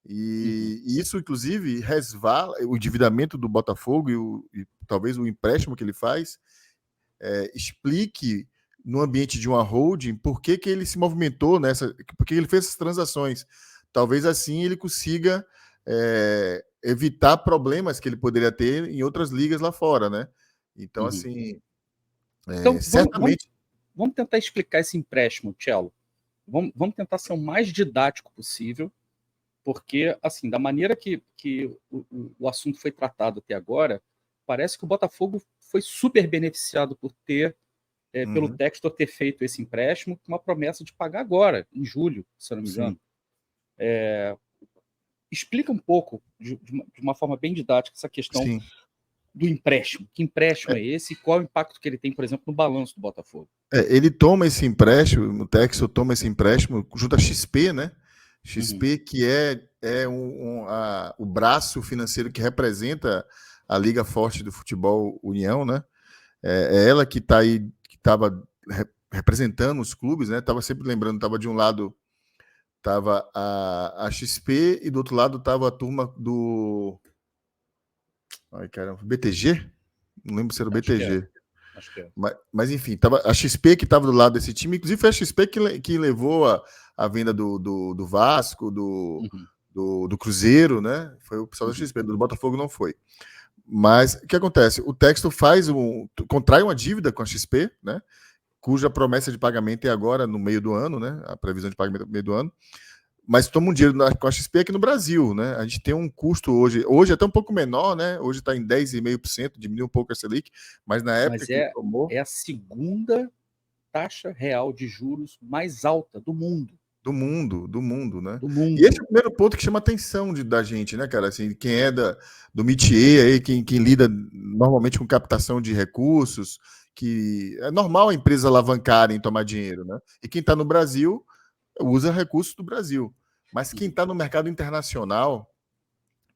E isso, inclusive, resvala o endividamento do Botafogo e talvez o empréstimo que ele faz explique no ambiente de uma holding, por que ele se movimentou por que ele fez essas transações. Talvez assim ele consiga evitar problemas que ele poderia ter em outras ligas lá fora, né? Então, assim, então, certamente... Vamos tentar explicar esse empréstimo, Cello. Vamos tentar ser o mais didático possível, porque, assim, da maneira que o assunto foi tratado até agora, parece que o Botafogo foi super beneficiado por pelo Textor ter feito esse empréstimo com uma promessa de pagar agora, em julho, se eu não me engano. Explica um pouco, de uma forma bem didática, essa questão do empréstimo. Que empréstimo é esse e qual é o impacto que ele tem, por exemplo, no balanço do Botafogo? Ele toma esse empréstimo, o Textor toma esse empréstimo junto à XP, né? XP, que é o braço financeiro que representa a Liga Forte do Futebol União, né? É ela que está aí, que estava representando os clubes, né? Estava sempre lembrando, estava de um lado estava a XP e do outro lado estava a turma do BTG? Não lembro se era o BTG. Acho que é. Mas enfim, tava a XP que estava do lado desse time, inclusive foi a XP que levou a venda do Vasco, do Cruzeiro, né? Foi o pessoal da XP, do Botafogo não foi. Mas o que acontece? O Textor contrai uma dívida com a XP, né? Cuja promessa de pagamento é agora no meio do ano, né? A previsão de pagamento é no meio do ano. mas toma um dinheiro com a XP aqui no Brasil, né? A gente tem um custo hoje até um pouco menor, né? Hoje está em 10,5%, diminuiu um pouco a Selic, mas na época que tomou... É a segunda taxa real de juros mais alta do mundo. Do mundo, né? Do mundo. E esse é o primeiro ponto que chama a atenção da gente, né, cara? Assim, quem é do métier aí, quem lida normalmente com captação de recursos, que é normal a empresa alavancar em tomar dinheiro, né? E quem está no Brasil usa recursos do Brasil. Mas quem está no mercado internacional,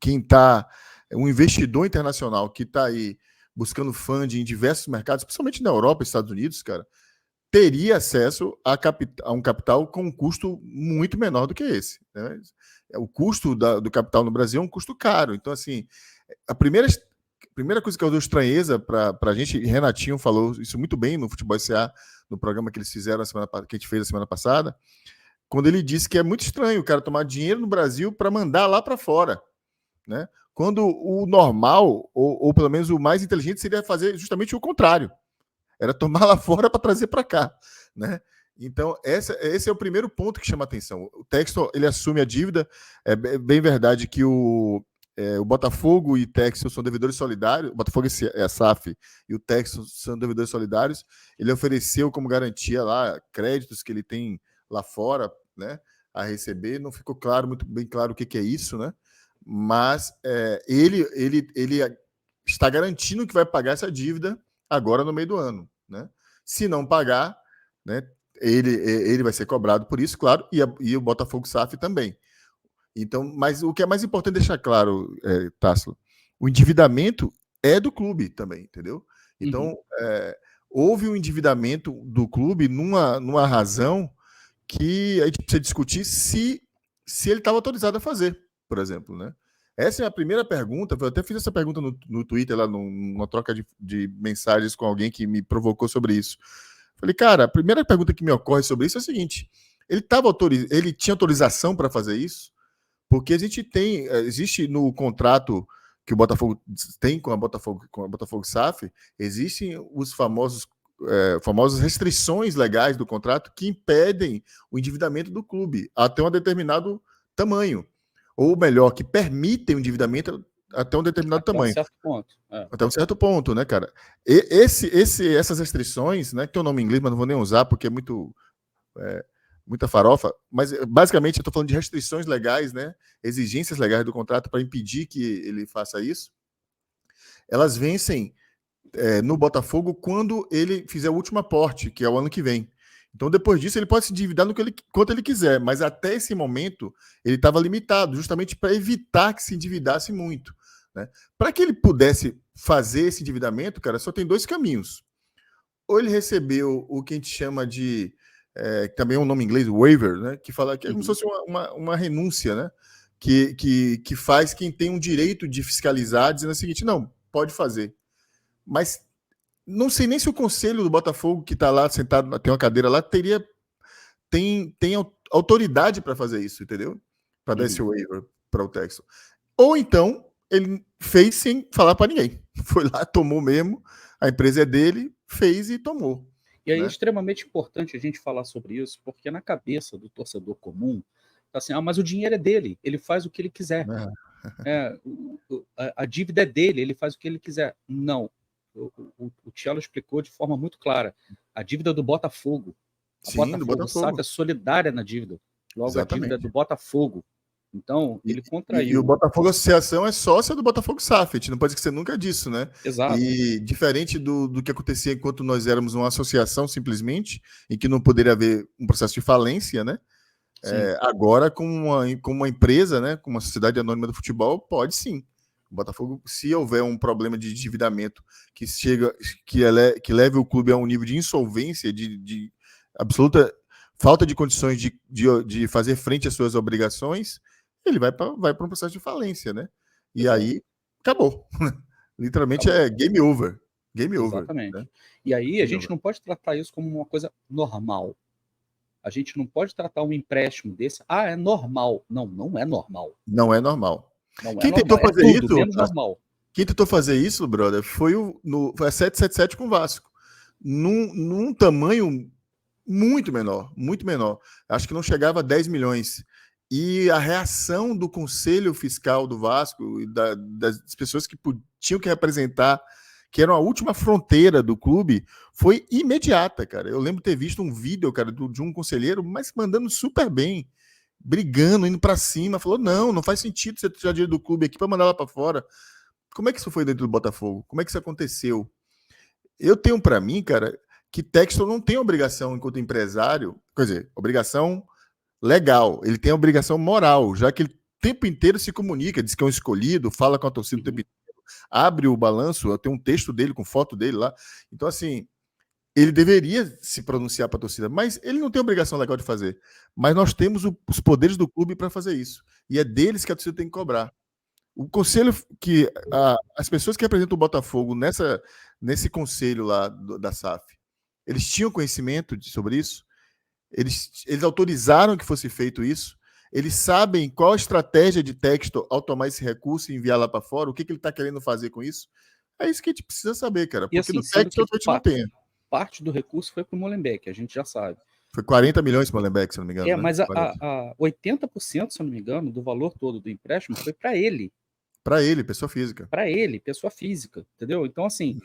quem está, um investidor internacional que está aí buscando funding em diversos mercados, principalmente na Europa e Estados Unidos, cara, teria acesso a um capital com um custo muito menor do que esse, né? O custo do capital no Brasil é um custo caro. Então, assim, a primeira coisa que causou estranheza para a gente, e Renatinho falou isso muito bem no Futebol SA, no programa que eles fizeram que a gente fez a semana passada, quando ele disse que é muito estranho o cara tomar dinheiro no Brasil para mandar lá para fora, né? Quando o normal, ou pelo menos o mais inteligente, seria fazer justamente o contrário. Era tomar lá fora para trazer para cá, né? Então, esse é o primeiro ponto que chama a atenção. O Textor, ele assume a dívida. É bem verdade que o Botafogo e Textor são devedores solidários. O Botafogo é a SAF e o Textor são devedores solidários. Ele ofereceu como garantia lá créditos que ele tem lá fora, né, a receber. Não ficou muito bem claro o que é isso, né? Mas ele está garantindo que vai pagar essa dívida agora no meio do ano, né? Se não pagar, né, ele vai ser cobrado por isso, claro, e o Botafogo SAF também. Então, mas o que é mais importante deixar claro, Tássilo, o endividamento é do clube também, entendeu? Então, houve um endividamento do clube numa razão que a gente precisa discutir se ele estava autorizado a fazer, por exemplo, né? Essa é a primeira pergunta. Eu até fiz essa pergunta no Twitter, lá numa troca de mensagens com alguém que me provocou sobre isso. Falei, cara, a primeira pergunta que me ocorre sobre isso é a seguinte: ele tinha autorização para fazer isso? Porque existe no contrato que o Botafogo tem com a Botafogo SAF, existem os famosas restrições legais do contrato que impedem o endividamento do clube até um determinado tamanho. Ou melhor, que permitem o endividamento até um determinado tamanho. Até um certo ponto. Até um certo ponto, né, cara? Essas restrições, né, que tem o nome em inglês, mas não vou nem usar porque é muita farofa, mas basicamente eu estou falando de restrições legais, né, exigências legais do contrato para impedir que ele faça isso. Elas vencem no Botafogo quando ele fizer o último aporte, que é o ano que vem. Então, depois disso, ele pode se endividar quanto ele quiser, mas até esse momento ele estava limitado, justamente para evitar que se endividasse muito, né? Para que ele pudesse fazer esse endividamento, cara, só tem dois caminhos. Ou ele recebeu o que a gente chama de, também é um nome em inglês, waiver, né? Que fala que é como se fosse uma renúncia, né? Que faz quem tem um direito de fiscalizar, dizendo o seguinte: não, pode fazer. Mas não sei nem se o conselho do Botafogo, que está lá sentado, tem uma cadeira lá, tem autoridade para fazer isso, entendeu? Para dar esse waiver para o Textor. Ou então, ele fez sem falar para ninguém. Foi lá, tomou mesmo, a empresa é dele, fez e tomou. E aí é extremamente importante a gente falar sobre isso, porque na cabeça do torcedor comum, tá assim, mas o dinheiro é dele, ele faz o que ele quiser. A dívida é dele, ele faz o que ele quiser. Não. O Tchelo explicou de forma muito clara. A dívida do Botafogo. Do Botafogo SAF é solidária na dívida. Logo, exatamente. A dívida é do Botafogo. Então, ele contraiu. E o Botafogo Associação é sócia do Botafogo SAF. A gente não pode esquecer nunca disso, né? Exato. E diferente do que acontecia enquanto nós éramos uma associação, simplesmente, em que não poderia haver um processo de falência, né? Agora, com uma empresa, né? Com uma sociedade anônima do futebol, pode sim. O Botafogo, se houver um problema de endividamento que leve o clube a um nível de insolvência, de absoluta falta de condições de fazer frente às suas obrigações, ele vai para um processo de falência, né? E aí, acabou. Literalmente é game over. Game over. Exatamente. Né? E aí a gente não pode tratar isso como uma coisa normal. A gente não pode tratar um empréstimo desse, é normal. Não, não é normal. Não é normal. Quem tentou fazer isso, normal. Quem tentou fazer isso, brother, foi a 777 com o Vasco. Num tamanho muito menor. Acho que não chegava a 10 milhões. E a reação do Conselho Fiscal do Vasco e das pessoas que tinham que representar, que eram a última fronteira do clube, foi imediata, cara. Eu lembro ter visto um vídeo, cara, de um conselheiro, mas mandando super bem, brigando, indo para cima, falou: não faz sentido você tirar dinheiro do clube aqui para mandar lá para fora. Como é que isso foi dentro do Botafogo? Como é que isso aconteceu? Eu tenho para mim, cara, que Textor não tem obrigação enquanto empresário, quer dizer, obrigação legal, ele tem a obrigação moral, já que ele o tempo inteiro se comunica, diz que é um escolhido, fala com a torcida o tempo inteiro, abre o balanço, eu tenho um texto dele com foto dele lá. Então, assim, ele deveria se pronunciar para a torcida, mas ele não tem obrigação legal de fazer. Mas nós temos os poderes do clube para fazer isso. E é deles que a torcida tem que cobrar. O conselho que as pessoas que representam o Botafogo nesse conselho lá da SAF, eles tinham conhecimento sobre isso? Eles autorizaram que fosse feito isso? Eles sabem qual a estratégia de Textor ao tomar esse recurso e enviar lá para fora? O que ele está querendo fazer com isso? É isso que a gente precisa saber, cara. Porque assim, no Textor a gente não tem. Parte do recurso foi para o Molenbeek, a gente já sabe. Foi 40 milhões para o Molenbeek, se não me engano. Mas a 80%, se não me engano, do valor todo do empréstimo foi para ele. Para ele, pessoa física. Para ele, pessoa física, entendeu? Então, assim,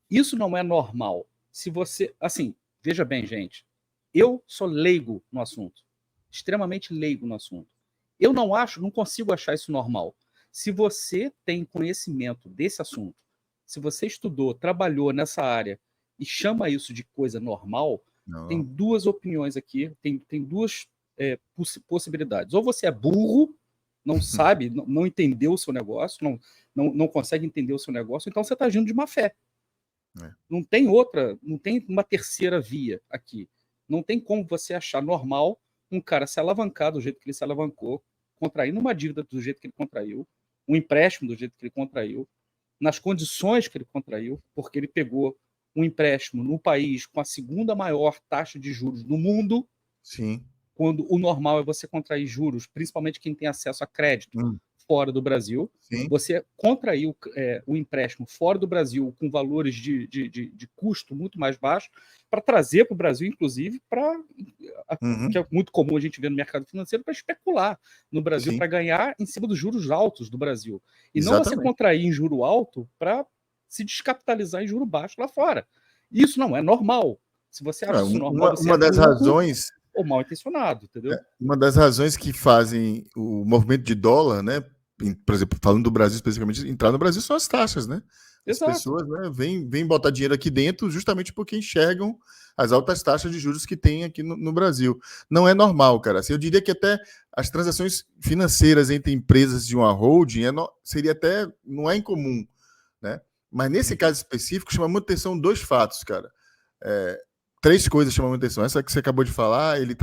isso não é normal. Se você, assim, veja bem, gente, eu sou leigo no assunto, extremamente leigo no assunto. Eu não consigo achar isso normal. Se você tem conhecimento desse assunto, se você estudou, trabalhou nessa área e chama isso de coisa normal, tem duas opiniões aqui, tem duas possibilidades. Ou você é burro, não sabe, não entendeu o seu negócio, não consegue entender o seu negócio, então você está agindo de má fé. Não tem outra, não tem uma terceira via aqui. Não tem como você achar normal um cara se alavancar do jeito que ele se alavancou, contraindo uma dívida do jeito que ele contraiu, um empréstimo do jeito que ele contraiu, nas condições que ele contraiu, porque ele pegou um empréstimo no país com a segunda maior taxa de juros do mundo. Sim. Quando o normal é você contrair juros, principalmente quem tem acesso a crédito fora do Brasil. Sim. Você contrair o empréstimo fora do Brasil com valores de custo muito mais baixos para trazer para o Brasil, inclusive, que é muito comum a gente ver no mercado financeiro, para especular no Brasil, para ganhar em cima dos juros altos do Brasil. E Exatamente. Não você contrair em juro alto para se descapitalizar em juro baixo lá fora. Isso não é normal. Se você acha isso normal, você uma das razões ou mal intencionado, entendeu? Uma das razões que fazem o movimento de dólar, né? Por exemplo, falando do Brasil especificamente, entrar no Brasil são as taxas, né? As pessoas, né, vêm botar dinheiro aqui dentro justamente porque enxergam as altas taxas de juros que tem aqui no Brasil. Não é normal, cara. Assim, eu diria que até as transações financeiras entre empresas de uma holding seria até, não é incomum, né? Mas nesse caso específico, chama muita atenção dois fatos, cara. Três coisas chamam muita atenção. Essa que você acabou de falar, ele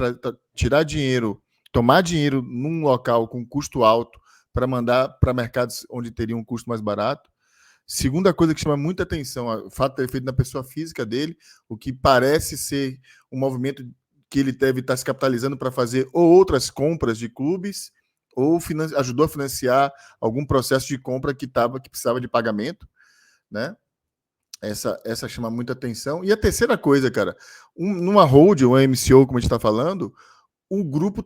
tirar dinheiro, tomar dinheiro num local com custo alto para mandar para mercados onde teria um custo mais barato. Segunda coisa que chama muita atenção, o fato de ter feito na pessoa física dele, o que parece ser um movimento que ele deve estar se capitalizando para fazer ou outras compras de clubes, ou ajudou a financiar algum processo de compra que precisava de pagamento, né? Essa chama muita atenção. E a terceira coisa, cara, numa hold, uma MCO, como a gente está falando, o grupo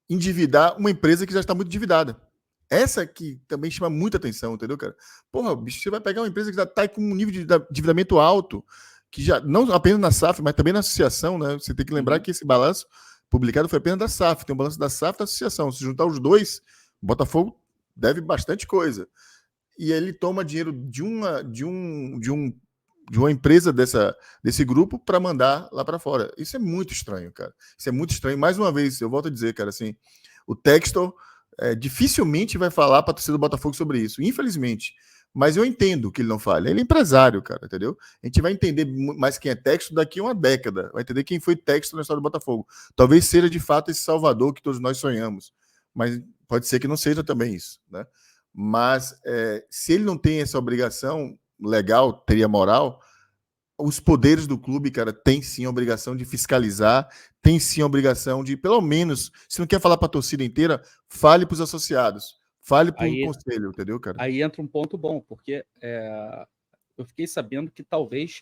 endividar uma empresa que já está muito endividada. Essa que também chama muita atenção, entendeu, cara? Porra, bicho, você vai pegar uma empresa que já está com um nível de endividamento alto, que já não apenas na SAF, mas também na associação, né? Você tem que lembrar que esse balanço publicado foi apenas da SAF, tem um balanço da SAF e da associação. Se juntar os dois, o Botafogo deve bastante coisa. E ele toma dinheiro de uma empresa desse grupo para mandar lá para fora. Isso é muito estranho, cara. Isso é muito estranho. Mais uma vez, eu volto a dizer, cara, assim, o Textor dificilmente vai falar para a torcida do Botafogo sobre isso, infelizmente. Mas eu entendo que ele não fale. Ele é empresário, cara, entendeu? A gente vai entender mais quem é Textor daqui a uma década. Vai entender quem foi Textor na história do Botafogo. Talvez seja, de fato, esse salvador que todos nós sonhamos. Mas pode ser que não seja também isso, né? Mas se ele não tem essa obrigação legal, teria moral, os poderes do clube, cara, tem sim a obrigação de fiscalizar, tem sim a obrigação de, pelo menos, se não quer falar para a torcida inteira, fale para os associados, fale para o conselho, entendeu, cara? Aí entra um ponto bom, porque eu fiquei sabendo que talvez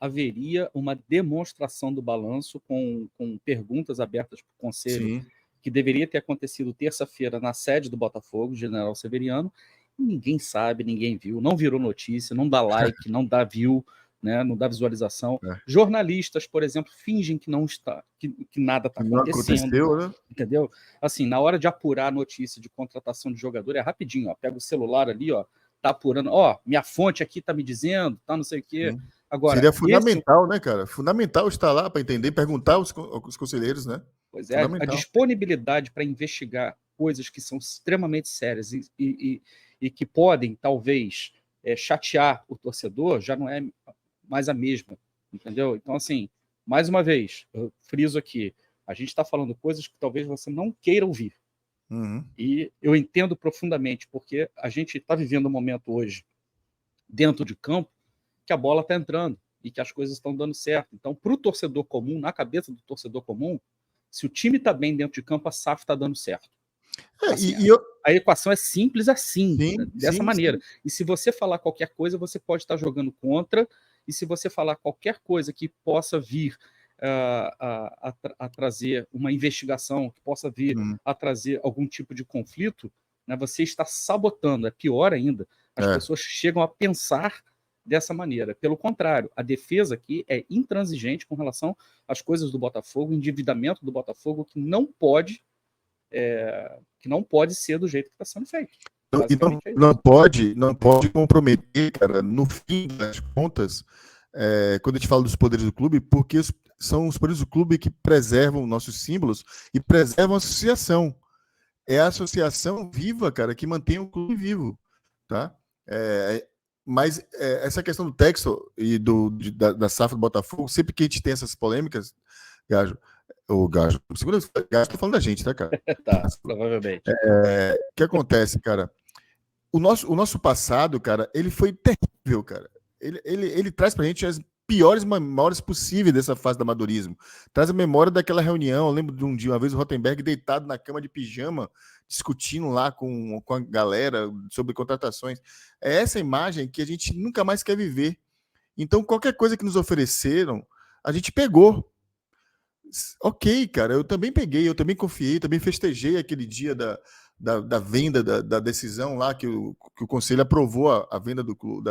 haveria uma demonstração do balanço com perguntas abertas para o conselho. Sim. que deveria ter acontecido terça-feira na sede do Botafogo, General Severiano, e ninguém sabe, ninguém viu, não virou notícia, não dá like, não dá view, né, não dá visualização. Jornalistas, por exemplo, fingem que não está, que nada está acontecendo, né? Entendeu? Assim, na hora de apurar a notícia de contratação de jogador, é rapidinho, ó, pega o celular ali, ó, tá apurando, ó, minha fonte aqui tá me dizendo, tá não sei o quê. Agora, seria fundamental, né, cara? Fundamental estar lá para entender, perguntar aos conselheiros, né? Pois é, a disponibilidade para investigar coisas que são extremamente sérias e que podem, talvez, chatear o torcedor, já não é mais a mesma, entendeu? Então, assim, mais uma vez, eu friso aqui, a gente está falando coisas que talvez você não queira ouvir. E eu entendo profundamente, porque a gente está vivendo um momento hoje, dentro de campo, que a bola está entrando e que as coisas estão dando certo. Então, para o torcedor comum, na cabeça do torcedor comum, se o time está bem dentro de campo, a SAF está dando certo. Assim, a equação é simples assim, dessa maneira. Sim. E se você falar qualquer coisa, você pode estar jogando contra, e se você falar qualquer coisa que possa vir a trazer uma investigação, que possa vir a trazer algum tipo de conflito, né, você está sabotando, é pior ainda. As pessoas chegam a pensar dessa maneira. Pelo contrário, a defesa aqui é intransigente com relação às coisas do Botafogo, o endividamento do Botafogo, que não pode ser do jeito que está sendo feito. E não pode comprometer, cara, no fim das contas, quando a gente fala dos poderes do clube, porque são os poderes do clube que preservam nossos símbolos e preservam a associação. É a associação viva, cara, que mantém o clube vivo, tá? Mas essa questão do Textor e da SAF do Botafogo, sempre que a gente tem essas polêmicas, Gajo, segunda Gajo, tô falando da gente, tá, cara? Tá, provavelmente. O que acontece, cara? O nosso passado, cara, ele foi terrível, cara. Ele traz pra gente as piores memórias possíveis dessa fase do amadorismo. Traz a memória daquela reunião. Eu lembro de um dia, uma vez, o Rottenberg deitado na cama de pijama, discutindo lá com a galera sobre contratações. É essa imagem que a gente nunca mais quer viver. Então, qualquer coisa que nos ofereceram, a gente pegou. Ok, cara, eu também peguei, eu também confiei, também festejei aquele dia da venda, da decisão lá que o Conselho aprovou a venda do clube,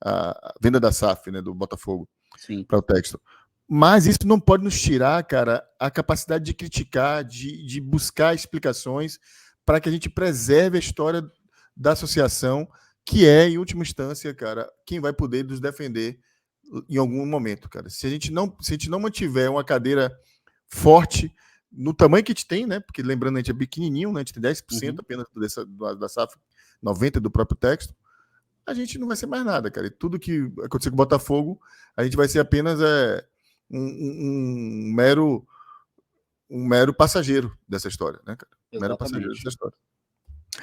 a venda da SAF, né, do Botafogo, para o Textor. Mas isso não pode nos tirar, cara, a capacidade de criticar, de buscar explicações para que a gente preserve a história da associação, que é, em última instância, cara, quem vai poder nos defender em algum momento, cara. Se a gente não mantiver uma cadeira forte no tamanho que a gente tem, né? Porque lembrando, a gente é pequenininho, né? A gente tem 10% apenas da SAF, 90% do próprio Textor. A gente não vai ser mais nada, cara. E tudo que acontecer com o Botafogo, a gente vai ser apenas um mero passageiro dessa história, né, cara? Um mero passageiro dessa história.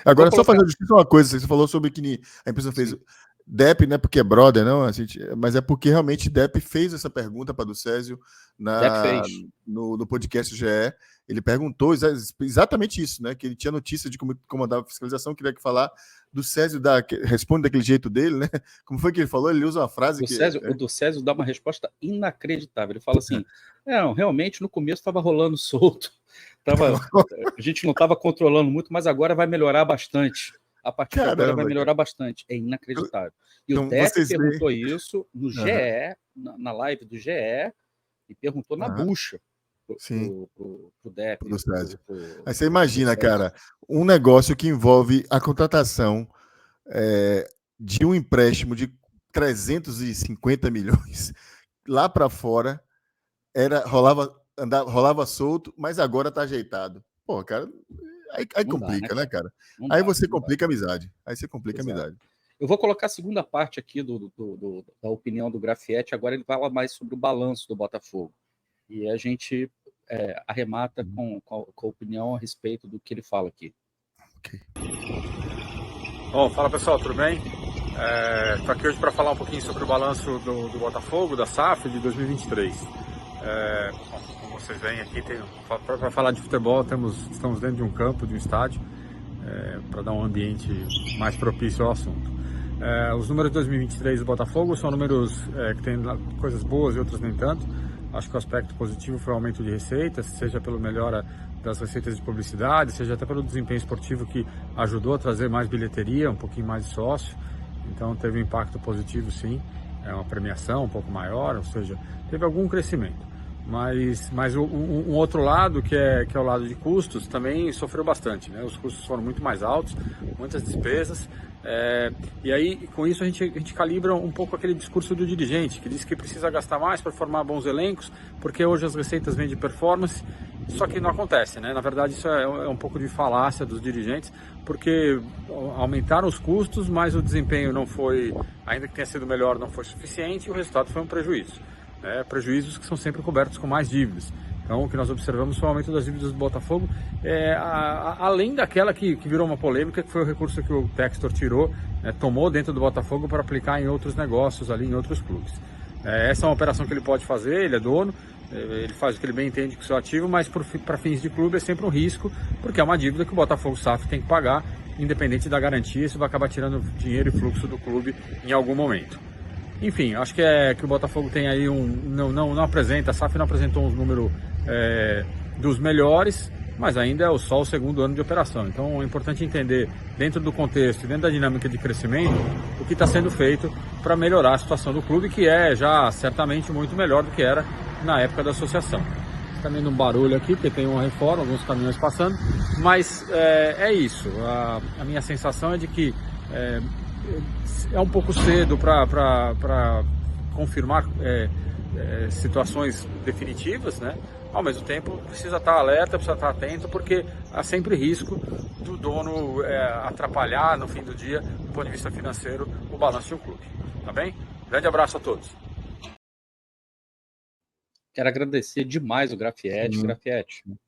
Agora, só fazer justiça uma coisa, você falou sobre que a empresa fez Depp, não é porque é brother, não, mas é porque realmente Depp fez essa pergunta para do Césio no podcast GE. Ele perguntou exatamente isso, né? Que ele tinha notícia de como comandava a fiscalização, queria falar do Césio responde daquele jeito dele, né? Como foi que ele falou? Ele usa uma frase o do Césio dá uma resposta inacreditável. Ele fala assim: realmente no começo estava rolando solto, a gente não estava controlando muito, mas agora vai melhorar bastante. A partir de agora vai melhorar bastante. É inacreditável. E então, o Depp perguntou isso no GE, na live do GE, e perguntou na bucha. Pro Depp. Aí você imagina, cara, um negócio que envolve a contratação de um empréstimo de 350 milhões lá para fora, rolava solto, mas agora tá ajeitado. Pô, cara, aí complica, né, cara? Aí você complica a amizade. Aí você complica a amizade. Eu vou colocar a segunda parte aqui da opinião do Grafietti. Agora ele fala mais sobre o balanço do Botafogo. E a gente arremata com a opinião a respeito do que ele fala aqui. Okay. Bom, fala pessoal, tudo bem? Estou aqui hoje para falar um pouquinho sobre o balanço do Botafogo, da SAF de 2023. Como vocês veem aqui, para falar de futebol, estamos dentro de um campo, de um estádio, para dar um ambiente mais propício ao assunto. Os números de 2023 do Botafogo são números que têm coisas boas e outras nem tanto. Acho que o aspecto positivo foi o aumento de receitas, seja pela melhora das receitas de publicidade, seja até pelo desempenho esportivo que ajudou a trazer mais bilheteria, um pouquinho mais de sócio. Então teve um impacto positivo, sim, uma premiação um pouco maior, ou seja, teve algum crescimento. Mas um outro lado, que é o lado de custos, também sofreu bastante, né? Os custos foram muito mais altos, muitas despesas, e aí com isso a gente calibra um pouco aquele discurso do dirigente, que diz que precisa gastar mais para formar bons elencos, porque hoje as receitas vêm de performance, só que não acontece, né? Na verdade isso é um pouco de falácia dos dirigentes, porque aumentaram os custos, mas o desempenho não foi, ainda que tenha sido melhor, não foi suficiente, e o resultado foi um prejuízo. Prejuízos que são sempre cobertos com mais dívidas. Então, o que nós observamos foi o aumento das dívidas do Botafogo, além daquela que virou uma polêmica, que foi o recurso que o Textor tirou, tomou dentro do Botafogo para aplicar em outros negócios, ali em outros clubes. Essa é uma operação que ele pode fazer, ele é dono, ele faz o que ele bem entende com o seu ativo, mas para fins de clube é sempre um risco, porque é uma dívida que o Botafogo SAF tem que pagar, independente da garantia, isso vai acabar tirando dinheiro e fluxo do clube em algum momento. Enfim, acho que o Botafogo tem aí não apresenta, a SAF não apresentou um número dos melhores, mas ainda é só o segundo ano de operação. Então é importante entender, dentro do contexto e dentro da dinâmica de crescimento, o que está sendo feito para melhorar a situação do clube, que é já certamente muito melhor do que era na época da associação. Está vendo um barulho aqui, porque tem uma reforma, alguns caminhões passando, mas é isso. A minha sensação é de que é um pouco cedo para confirmar situações definitivas, né? Ao mesmo tempo, precisa estar alerta, precisa estar atento, porque há sempre risco do dono atrapalhar, no fim do dia, do ponto de vista financeiro, o balanço de um clube. Tá bem? Grande abraço a todos. Quero agradecer demais o Grafietti,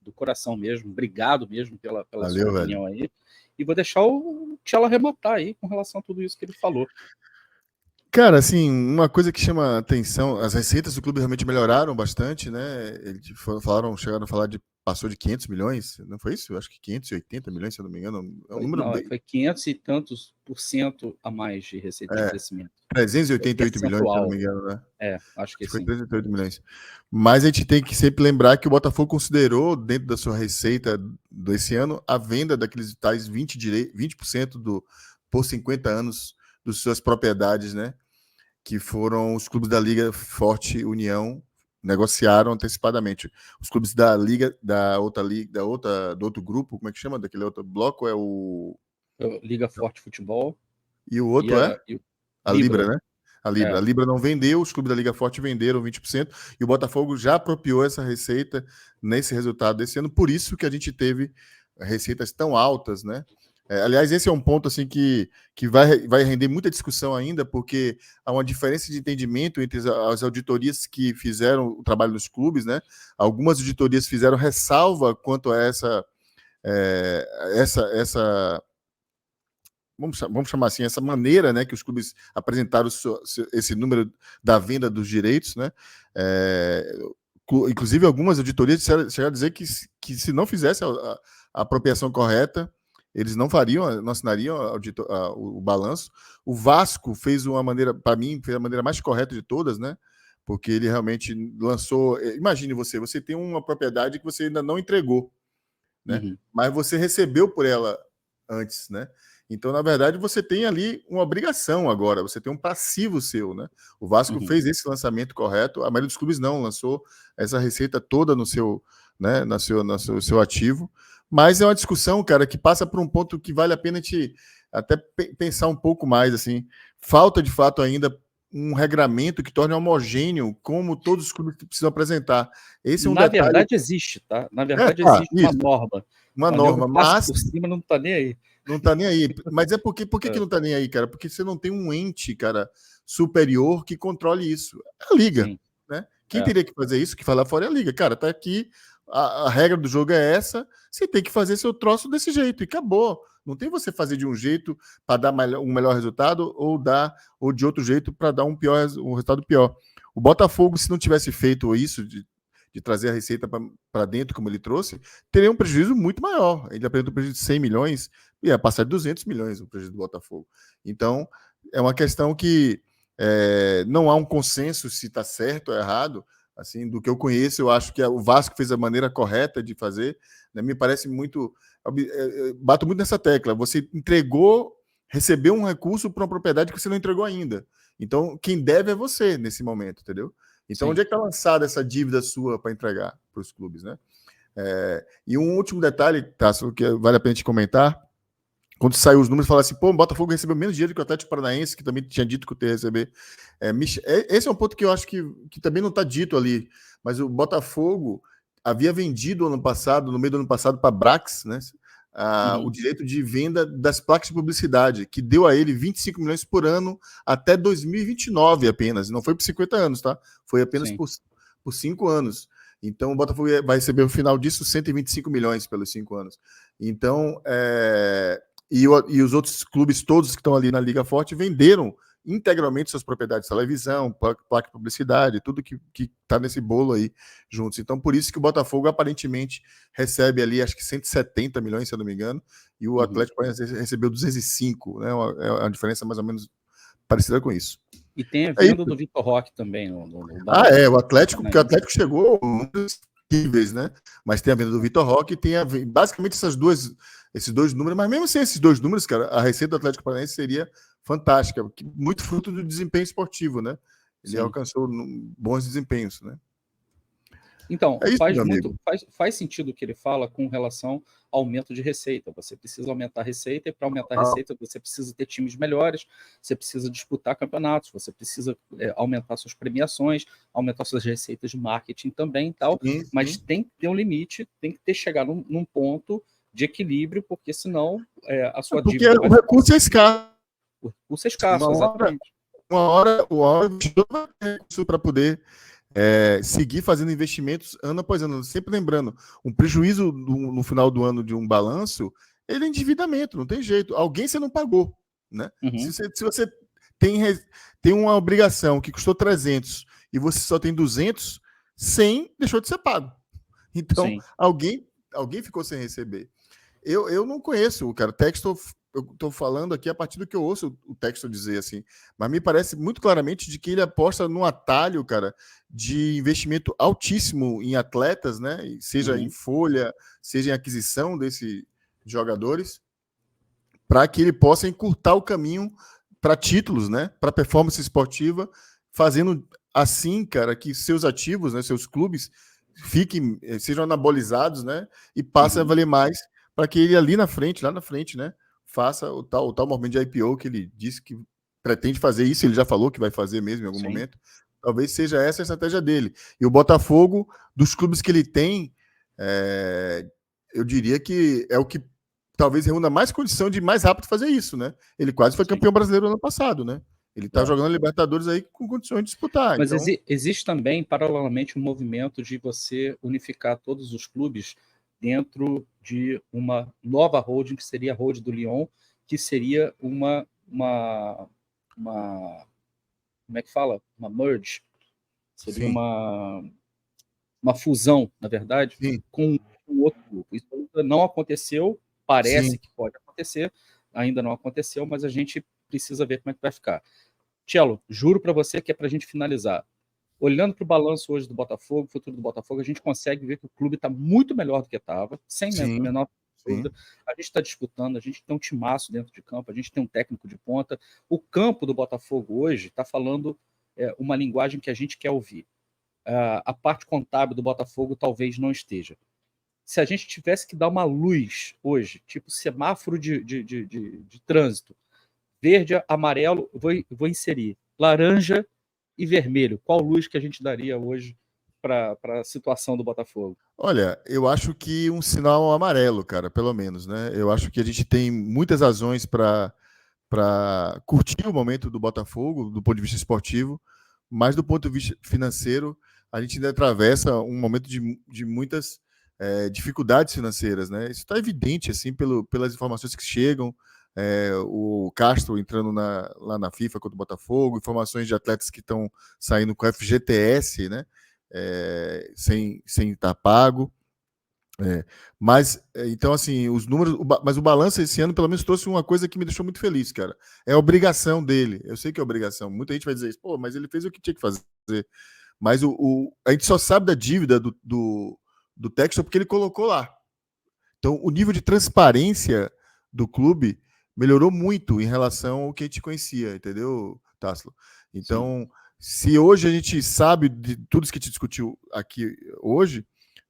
do coração mesmo. Obrigado mesmo pela Valeu, sua opinião aí. E vou deixar o Tchela arrematar aí com relação a tudo isso que ele falou. Cara, assim, uma coisa que chama atenção, as receitas do clube realmente melhoraram bastante, né? Eles chegaram a falar passou de 500 milhões, não foi isso? Eu acho que 580 milhões, se eu não me engano. Foi 500 e tantos % a mais de receita de crescimento. 388 milhões, se eu não me engano, né? Acho que foi sim. 388 milhões. Mas a gente tem que sempre lembrar que o Botafogo considerou, dentro da sua receita desse ano, a venda daqueles tais 20% por 50 anos das suas propriedades, né? Que foram os clubes da Liga Forte União, negociaram antecipadamente. Os clubes da Liga, do outro grupo, como é que chama? Daquele outro bloco é o Liga Forte Futebol. E o outro a Libra, né? A Libra. A Libra não vendeu, os clubes da Liga Forte venderam 20%, e o Botafogo já apropriou essa receita nesse resultado desse ano, por isso que a gente teve receitas tão altas, né? Aliás, esse é um ponto assim que vai render muita discussão ainda, porque há uma diferença de entendimento entre as auditorias que fizeram o trabalho dos clubes, né? Algumas auditorias fizeram ressalva quanto a essa vamos chamar assim, essa maneira, né, que os clubes apresentaram esse número da venda dos direitos, né? Inclusive, algumas auditorias chegaram a dizer que se não fizesse a apropriação correta, eles não assinariam o balanço. O Vasco fez uma maneira, para mim, fez a maneira mais correta de todas, né? Porque ele realmente lançou. Imagine você tem uma propriedade que você ainda não entregou, né? Uhum. Mas você recebeu por ela antes, né? Então, na verdade, você tem ali uma obrigação agora, você tem um passivo seu, né? O Vasco fez esse lançamento correto, a maioria dos clubes não lançou essa receita toda no seu ativo. Mas é uma discussão, cara, que passa por um ponto que vale a pena te até pensar um pouco mais, assim. Falta, de fato, ainda um regramento que torne homogêneo como todos os clubes precisam apresentar. Esse é um detalhe. Na verdade, existe, tá? Na verdade, existe uma norma. Uma norma, mas por cima não tá nem aí. Não tá nem aí. Mas por que não tá nem aí, cara? Porque você não tem um ente, cara, superior que controle isso. É a Liga, Sim. Né? Quem teria que fazer isso, que falar fora é a Liga. Cara, tá aqui, a regra do jogo é essa, você tem que fazer seu troço desse jeito, e acabou. Não tem você fazer de um jeito para dar um melhor resultado ou de outro jeito para dar um resultado pior. O Botafogo, se não tivesse feito isso, de trazer a receita para dentro, como ele trouxe, teria um prejuízo muito maior. Ele apresentou um prejuízo de 100 milhões, e ia passar de 200 milhões o prejuízo do Botafogo. Então, é uma questão que não há um consenso se está certo ou errado, Assim, do que eu conheço, eu acho que o Vasco fez a maneira correta de fazer, né? Me parece muito... bato muito nessa tecla. Você recebeu um recurso para uma propriedade que você não entregou ainda. Então, quem deve é você nesse momento, entendeu? Então, Sim. onde é que está lançada essa dívida sua para entregar para os clubes, né? E um último detalhe, Tasso, que vale a pena te comentar, quando saiu os números, falaram assim, pô, o Botafogo recebeu menos dinheiro que o Atlético Paranaense, que também tinha dito que ia receber. Esse é um ponto que eu acho que também não está dito ali, mas o Botafogo havia vendido ano passado, no meio do ano passado, para a Brax, né, o direito de venda das placas de publicidade, que deu a ele 25 milhões por ano até 2029 apenas, não foi por 50 anos, tá? Foi apenas por 5 anos. Então, o Botafogo vai receber no final disso 125 milhões pelos 5 anos. Então, e os outros clubes todos que estão ali na Liga Forte venderam integralmente suas propriedades, televisão, placa de publicidade, tudo que está nesse bolo aí juntos. Então, por isso que o Botafogo aparentemente recebe ali, acho que 170 milhões, se eu não me engano, e o Atlético recebeu 205, né? É uma diferença mais ou menos parecida com isso. E tem a venda do Vitor Roque também. O Atlético, porque o Atlético chegou incríveis, né? Mas tem a venda do Vitor Roque, tem basicamente esses dois números, mas mesmo sem esses dois números, cara, a receita do Atlético Paranaense seria fantástica, muito fruto do desempenho esportivo, né? Ele alcançou bons desempenhos, né? Então, faz sentido o que ele fala com relação ao aumento de receita. Você precisa aumentar a receita, e para aumentar a receita, você precisa ter times melhores, você precisa disputar campeonatos, você precisa aumentar suas premiações, aumentar suas receitas de marketing também e tal, mas tem que ter um limite, tem que chegar num ponto de equilíbrio, porque senão a sua dívida... Porque o recurso é escasso. O recurso é escasso, exatamente. Uma hora o investidor vai ter recurso para poder seguir fazendo investimentos ano após ano. Sempre lembrando, um prejuízo no final do ano de um balanço, ele é endividamento, não tem jeito. Alguém você não pagou, né? Se você tem uma obrigação que custou 300 e você só tem 200, 100 deixou de ser pago. Então, alguém ficou sem receber. Eu não conheço o cara. Textor, eu estou falando aqui a partir do que eu ouço o Textor dizer assim, mas me parece muito claramente de que ele aposta num atalho, cara, de investimento altíssimo em atletas, né? Seja em folha, seja em aquisição desses jogadores, para que ele possa encurtar o caminho para títulos, né? Para performance esportiva, fazendo assim, cara, que seus ativos, né? Seus clubes sejam anabolizados, né? E passem a valer mais, para que ele lá na frente, né? Faça o tal movimento de IPO que ele disse que pretende fazer isso, ele já falou que vai fazer mesmo em algum momento. Talvez seja essa a estratégia dele. E o Botafogo, dos clubes que ele tem, eu diria que é o que talvez reúna mais condição de mais rápido fazer isso, né? Ele quase foi campeão brasileiro ano passado, né? Ele está jogando Libertadores aí com condições de disputar. Mas então... existe também, paralelamente, um movimento de você unificar todos os clubes dentro de uma nova holding, que seria a holding do Lyon, que seria uma como é que fala? Uma merge. Seria uma fusão, na verdade, com outro grupo. Isso ainda não aconteceu, parece que pode acontecer, ainda não aconteceu, mas a gente precisa ver como é que vai ficar. Cello, juro para você que é para a gente finalizar. Olhando para o balanço hoje do Botafogo, futuro do Botafogo, a gente consegue ver que o clube está muito melhor do que estava, sem menor dúvida. A gente está disputando, a gente tem um timaço dentro de campo, a gente tem um técnico de ponta. O campo do Botafogo hoje está falando uma linguagem que a gente quer ouvir. A parte contábil do Botafogo talvez não esteja. Se a gente tivesse que dar uma luz hoje, tipo semáforo de trânsito, verde, amarelo, vou inserir laranja e vermelho. Qual luz que a gente daria hoje para a situação do Botafogo? Olha, eu acho que um sinal amarelo, cara, pelo menos, né? Eu acho que a gente tem muitas razões para curtir o momento do Botafogo, do ponto de vista esportivo, mas do ponto de vista financeiro, a gente ainda atravessa um momento de muitas dificuldades financeiras, né? Isso está evidente, assim, pelas informações que chegam. O Castro entrando lá na FIFA contra o Botafogo, informações de atletas que estão saindo com FGTS, né? Sem estar pago. Mas, então, assim, os números, mas o balanço esse ano, pelo menos, trouxe uma coisa que me deixou muito feliz, cara. É a obrigação dele. Eu sei que é obrigação. Muita gente vai dizer isso, pô, mas ele fez o que tinha que fazer. Mas a gente só sabe da dívida do Textor porque ele colocou lá. Então, o nível de transparência do clube melhorou muito em relação ao que a gente conhecia, entendeu, Tássilo? Então, se hoje a gente sabe de tudo isso que a gente discutiu aqui hoje,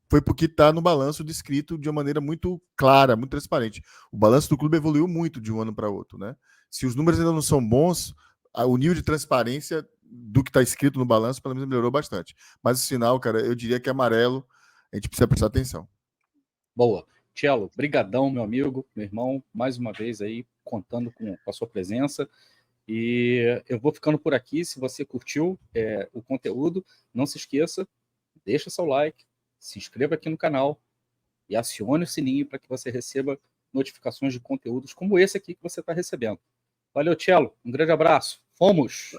foi porque está no balanço descrito de uma maneira muito clara, muito transparente. O balanço do clube evoluiu muito de um ano para outro, né? Se os números ainda não são bons, o nível de transparência do que está escrito no balanço, pelo menos, melhorou bastante. Mas o sinal, cara, eu diria que é amarelo, a gente precisa prestar atenção. Boa. Cello, brigadão, meu amigo, meu irmão, mais uma vez aí, contando com a sua presença. E eu vou ficando por aqui. Se você curtiu o conteúdo, não se esqueça, deixa seu like, se inscreva aqui no canal e acione o sininho para que você receba notificações de conteúdos como esse aqui que você está recebendo. Valeu, Cello. Um grande abraço. Fomos!